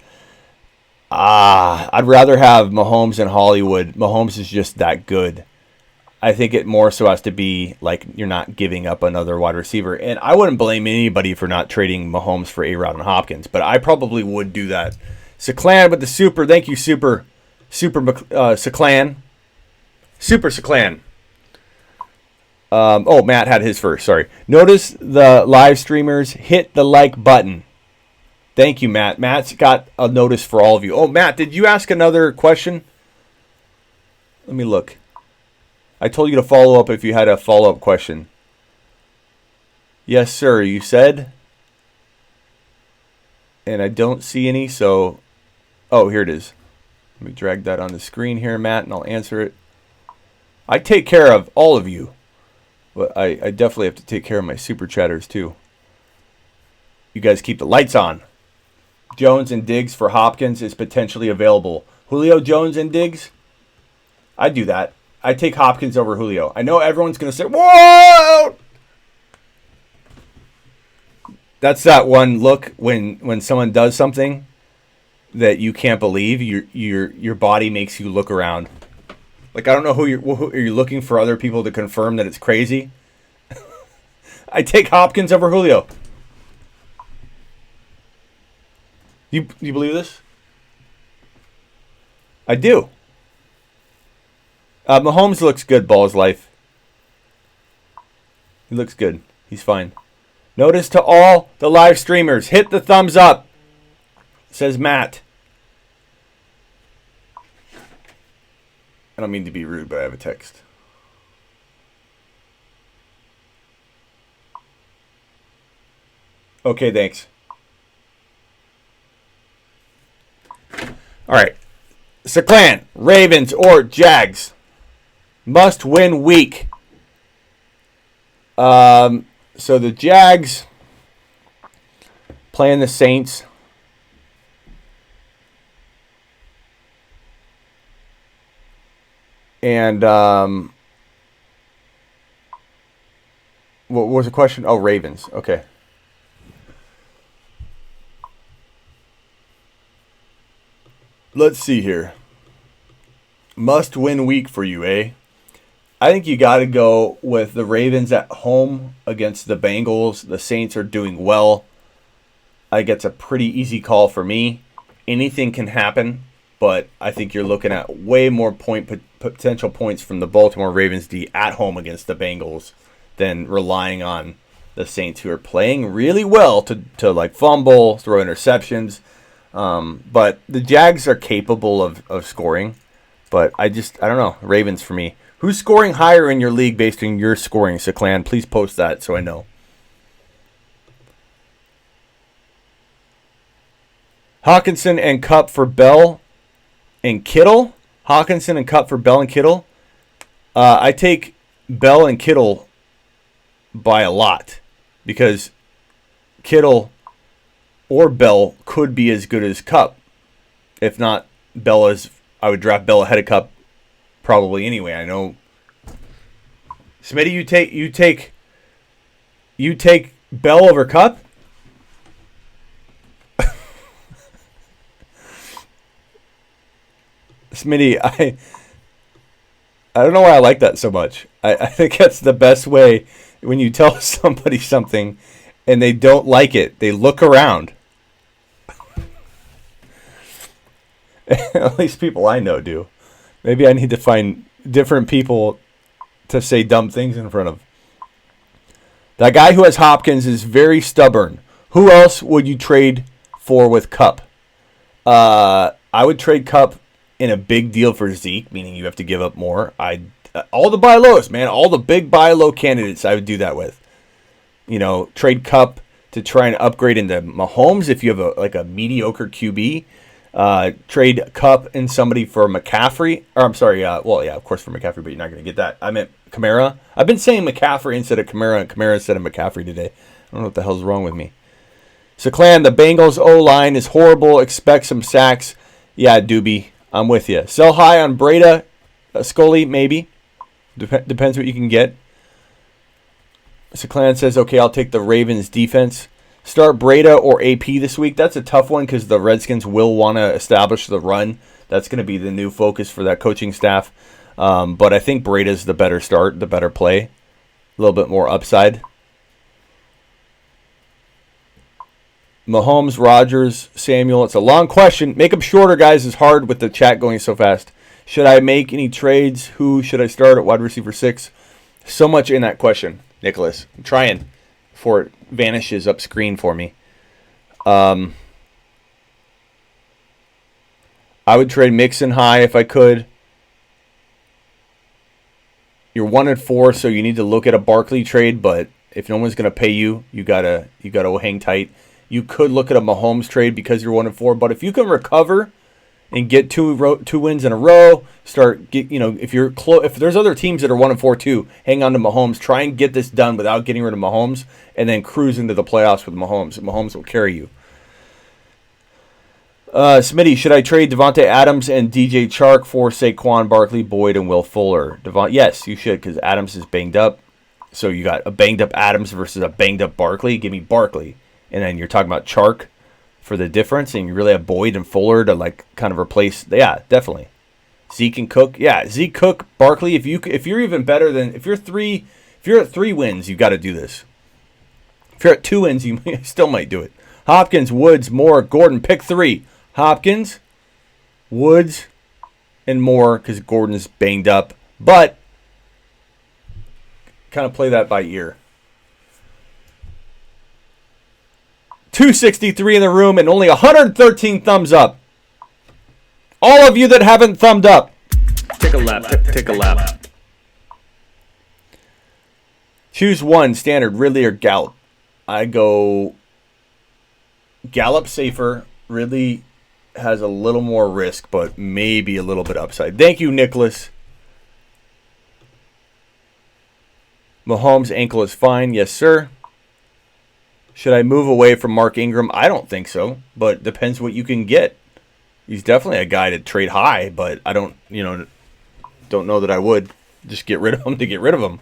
I'd rather have Mahomes and Hollywood. Mahomes is just that good. I think it more so has to be like you're not giving up another wide receiver. And I wouldn't blame anybody for not trading Mahomes for A-Rod and Hopkins, but I probably would do that. Seclan with the super. Thank you, Seclan. Super Seclan. Matt had his first. Sorry. Notice the live streamers hit the like button. Thank you, Matt. Matt's got a notice for all of you. Oh, Matt, did you ask another question? Let me look. I told you to follow up if you had a follow-up question. Yes, sir, you said. And I don't see any, so... Oh, here it is. Let me drag that on the screen here, Matt, and I'll answer it. I take care of all of you. But I definitely have to take care of my super chatters, too. You guys keep the lights on. Jones and Diggs for Hopkins is potentially available. Julio Jones and Diggs? I'd do that. I take Hopkins over Julio. I know everyone's going to say, whoa! That's that one look when someone does something that you can't believe, your body makes you look around. Like, I don't know who you're looking for other people to confirm that it's crazy. I take Hopkins over Julio. You believe this? I do. Mahomes looks good, ball's life. He looks good. He's fine. Notice to all the live streamers, hit the thumbs up, says Matt. I don't mean to be rude, but I have a text. Okay, thanks. All right. Seclan, Ravens or Jags? Must win week. So the Jags playing the Saints. And what was the question? Oh, Ravens. Okay. Let's see here. Must win week for you, eh? I think you got to go with the Ravens at home against the Bengals. The Saints are doing well. I think it's a pretty easy call for me. Anything can happen, but I think you're looking at way more potential points from the Baltimore Ravens D at home against the Bengals than relying on the Saints, who are playing really well to like fumble, throw interceptions. But the Jags are capable of scoring. But I don't know. Ravens for me. Who's scoring higher in your league based on your scoring, Seclan? Please post that so I know. Hawkinson and Kupp for Bell and Kittle. Hawkinson and Kupp for Bell and Kittle. I take Bell and Kittle by a lot because Kittle or Bell could be as good as Kupp. If not, I would draft Bell ahead of Kupp probably anyway. I know. Smitty, you take Bell over Kupp? Smitty, I don't know why I like that so much. I think that's the best way when you tell somebody something and they don't like it. They look around. At least people I know do. Maybe I need to find different people to say dumb things in front of. That guy who has Hopkins is very stubborn. Who else would you trade for with Kupp? I would trade Kupp in a big deal for Zeke, meaning you have to give up more. All the buy lows, man. All the big buy low candidates I would do that with. You know, trade Kupp to try and upgrade into Mahomes if you have a mediocre QB. Trade Kupp and somebody for McCaffrey. Or I'm sorry, of course for McCaffrey, but you're not going to get that. I meant Kamara. I've been saying McCaffrey instead of Kamara and Kamara instead of McCaffrey today. I don't know what the hell's wrong with me. So, Clan, the Bengals O-line is horrible. Expect some sacks. Yeah, Doobie, I'm with you. Sell high on Breda. Scully, maybe. Depends what you can get. So, Clan says, okay, I'll take the Ravens defense. Start Breda or AP this week. That's a tough one because the Redskins will want to establish the run. That's going to be the new focus for that coaching staff. But I think Breda's the better start, the better play. A little bit more upside. Mahomes, Rodgers, Samuel. It's a long question. Make them shorter, guys. It's hard with the chat going so fast. Should I make any trades? Who should I start at wide receiver 6? So much in that question, Nicholas. I'm trying before it vanishes up screen for me. I would trade Mixon high if I could. You're 1-4, so you need to look at a Barkley trade, but if no one's going to pay you, you gotta hang tight. You could look at a Mahomes trade because you're 1-4, but if you can recover and get two wins in a row, if there's other teams that are 1-4 too, hang on to Mahomes. Try and get this done without getting rid of Mahomes, and then cruise into the playoffs with Mahomes. Mahomes will carry you. Smitty, should I trade Devonta Adams and DJ Chark for Saquon Barkley, Boyd, and Will Fuller? Yes, you should, because Adams is banged up. So you got a banged up Adams versus a banged up Barkley. Give me Barkley. And then you're talking about Chark. for the difference, and you really have Boyd and Fuller to like kind of replace. Yeah, definitely. Zeke and Cook. Yeah, Zeke, Cook, Barkley. If you're even better than if you're at 3 wins, you've got to do this. If you're at 2 wins, you still might do it. Hopkins, Woods, Moore, Gordon. Pick 3. Hopkins, Woods, and Moore because Gordon's banged up. But kind of play that by ear. 263 in the room and only 113 thumbs up. All of you that haven't thumbed up. Take a lap. Take a lap. Choose one, standard, Ridley or Gallup. I go Gallup safer. Ridley has a little more risk, but maybe a little bit upside. Thank you, Nicholas. Mahomes' ankle is fine. Yes, sir. Should I move away from Mark Ingram? I don't think so, but depends what you can get. He's definitely a guy to trade high, but I don't know that I would just get rid of him to get rid of him.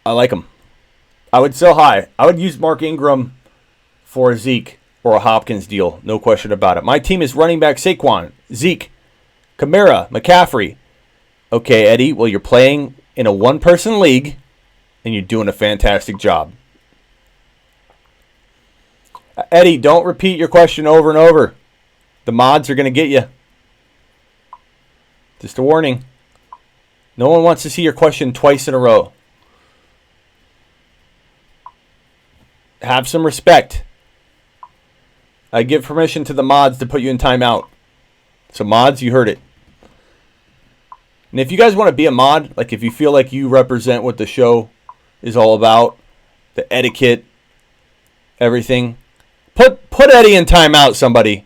I like him. I would sell high. I would use Mark Ingram for a Zeke or a Hopkins deal. No question about it. My team is running back Saquon, Zeke, Kamara, McCaffrey. Okay, Eddie, well, you're playing in a one-person league, and you're doing a fantastic job. Eddie, don't repeat your question over and over. The mods are going to get you. Just a warning. No one wants to see your question twice in a row. Have some respect. I give permission to the mods to put you in timeout. So mods, you heard it. And if you guys want to be a mod, like if you feel like you represent what the show is all about, the etiquette, everything, put Eddie in timeout, somebody.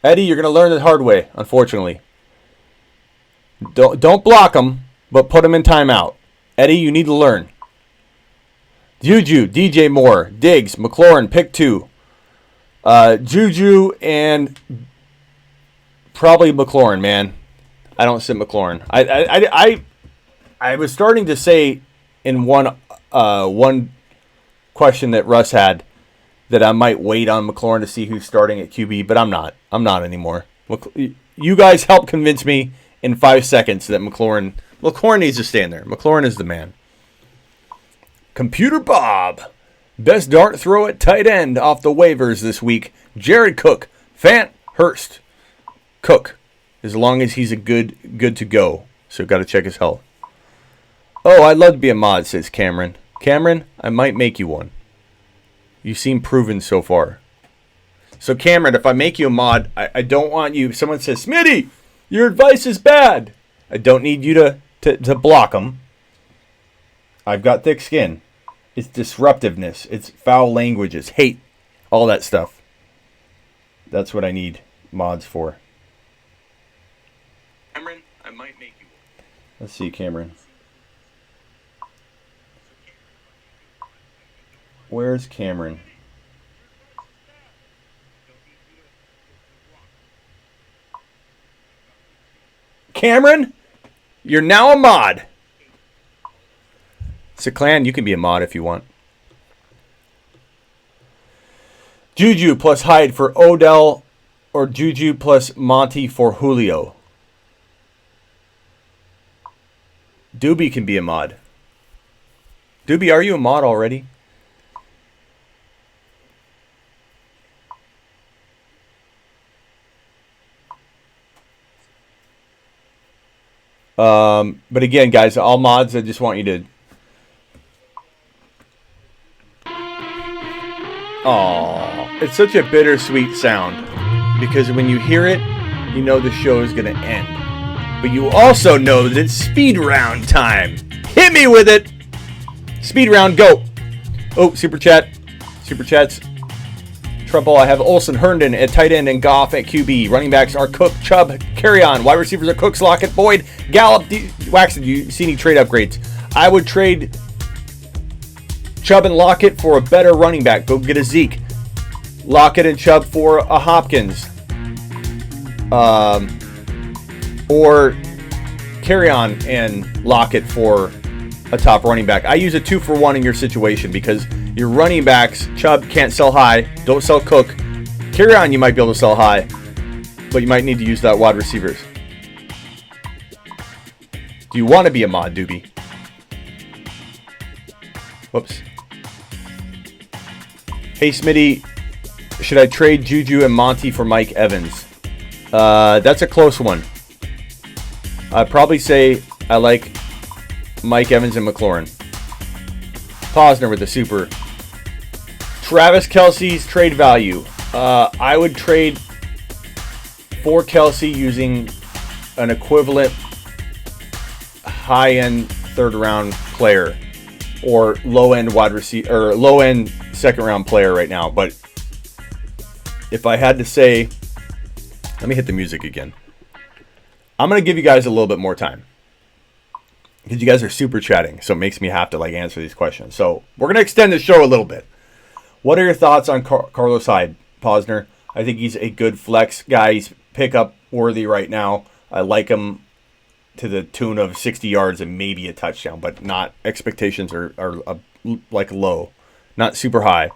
Eddie, you're going to learn the hard way, unfortunately. Don't block him, but put him in timeout. Eddie, you need to learn. Juju, DJ Moore, Diggs, McLaurin, pick 2. Juju and probably McLaurin, man. I don't sit McLaurin. I was starting to say in one question that Russ had that I might wait on McLaurin to see who's starting at QB, but I'm not. I'm not anymore. You guys helped convince me in 5 seconds that McLaurin needs to stand there. McLaurin is the man. Computer Bob. Best dart throw at tight end off the waivers this week. Jared Cook. Fant Hurst. Cook. As long as he's a good to go. So got to check his health. Oh, I'd love to be a mod, says Cameron. Cameron, I might make you one. You seem proven so far. So Cameron, if I make you a mod, I don't want you. If someone says, Smitty, your advice is bad. I don't need you to block them. I've got thick skin. It's disruptiveness. It's foul language. It's hate. All that stuff. That's what I need mods for. Cameron, I might make you one. Let's see, Cameron. Where's Cameron? Cameron, you're now a mod. So, Clan, you can be a mod if you want. Juju plus Hyde for Odell or Juju plus Monty for Julio. Doobie can be a mod. Doobie, are you a mod already? But again, guys, all mods, I just want you to... Aww. It's such a bittersweet sound. Because when you hear it, you know the show is going to end. But you also know that it's speed round time. Hit me with it! Speed round, go! Oh, Super Chats. Trouble, I have Olsen, Herndon at tight end and Goff at QB. Running backs are Cook, Chubb, Carry On. Wide receivers are Cooks, Lockett, Boyd, Gallup, Waxon. Do you see any trade upgrades? I would trade Chubb and Lockett for a better running back. Go get a Zeke. Lockett and Chubb for a Hopkins. Or Carry On and Lockett for a top running back. I use a 2-for-1 in your situation because your running backs, Chubb can't sell high, don't sell Cook. Kerryon you might be able to sell high, but you might need to use that wide receivers. Do you want to be a mod, Doobie? Whoops. Hey, Smitty, should I trade Juju and Monty for Mike Evans? That's a close one. I'd probably say I like Mike Evans and McLaurin. Posner with the super. Travis Kelce's trade value. I would trade for Kelce using an equivalent high-end third-round player or low-end wide receiver or low-end second-round player right now. But if I had to say, let me hit the music again. I'm gonna give you guys a little bit more time because you guys are super chatting, so it makes me have to answer these questions. So we're gonna extend the show a little bit. What are your thoughts on Carlos Hyde, Posner? I think he's a good flex guy. He's pickup worthy right now. I like him to the tune of 60 yards and maybe a touchdown, but not expectations are low, not super high.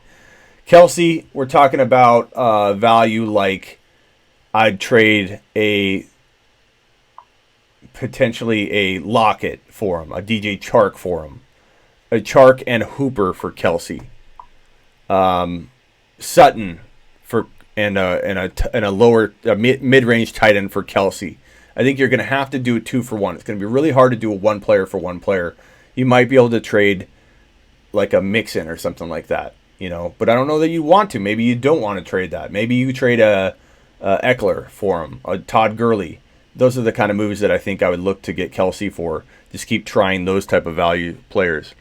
Kelce, we're talking about value like I'd trade potentially a Lockett for him, a DJ Chark for him, a Chark and Hooper for Kelce, Sutton for and a lower mid-range tight end for Kelce. I think you're going to have to do a 2-for-1. It's going to be really hard to do a one player for one player. You might be able to trade like a Mixon or something like that, But I don't know that you want to. Maybe you don't want to trade that. Maybe you trade a Eckler for him, a Todd Gurley. Those are the kind of moves that I think I would look to get Kelce for. Just keep trying those type of value players.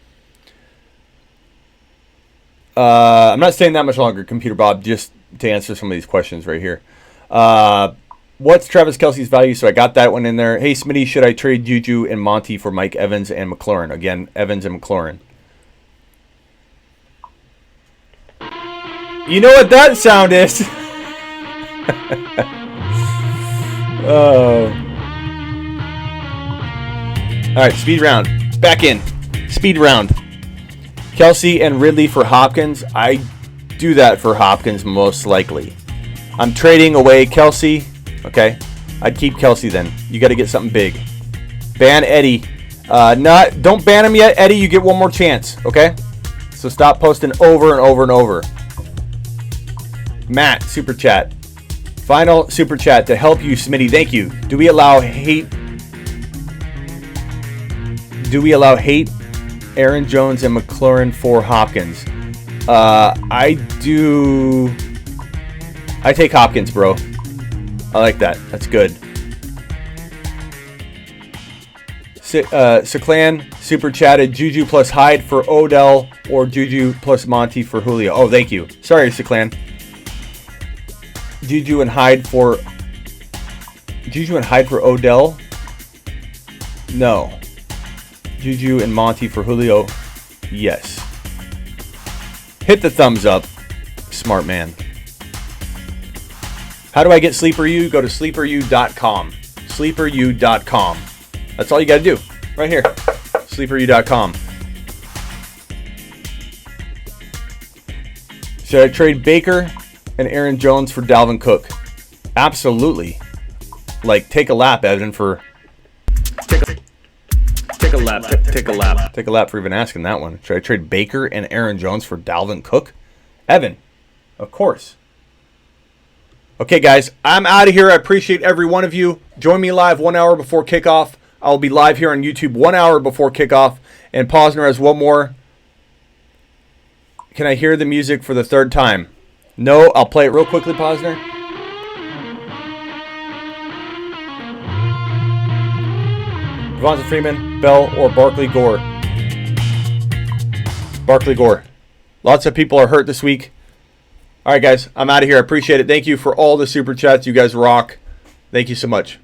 I'm not staying that much longer, Computer Bob, just to answer some of these questions right here. What's Travis Kelce's value? So I got that one in there. Hey, Smitty, should I trade Juju and Monty for Mike Evans and McLaurin? Again, Evans and McLaurin. You know what that sound is? Oh. All right, speed round. Back in. Speed round. Kelce and Ridley for Hopkins. I do that for Hopkins most likely. I'm trading away Kelce. Okay, I'd keep Kelce then. You got to get something big. Ban Eddie. Don't ban him yet, Eddie. You get one more chance. Okay, so stop posting over and over and over. Matt, super chat. Final super chat to help you, Smitty. Thank you. Do we allow hate? Aaron Jones and McLaurin for Hopkins. I do. I take Hopkins, bro. I like that. That's good. Seclan super chatted Juju plus Hyde for Odell or Juju plus Monty for Julio. Oh, thank you. Sorry, Seclan. Juju and Hyde for Odell? No. Juju and Monty for Julio? Yes. Hit the thumbs up, smart man. How do I get Sleeper U? Go to sleeperu.com. Sleeperu.com. That's all you got to do. Right here. Sleeperu.com. Should I trade Baker and Aaron Jones for Dalvin Cook? Absolutely. Take a lap, Evan, for... Take a lap. Take a lap. Take a lap for even asking that one. Should I trade Baker and Aaron Jones for Dalvin Cook? Evan, of course. Okay, guys, I'm out of here. I appreciate every one of you. Join me live 1 hour before kickoff. I'll be live here on YouTube 1 hour before kickoff. And Posner has one more. Can I hear the music for the third time? No, I'll play it real quickly, Posner. Devonta Freeman, Bell, or Barkley Gore? Barkley Gore. Lots of people are hurt this week. All right, guys, I'm out of here. I appreciate it. Thank you for all the super chats. You guys rock. Thank you so much.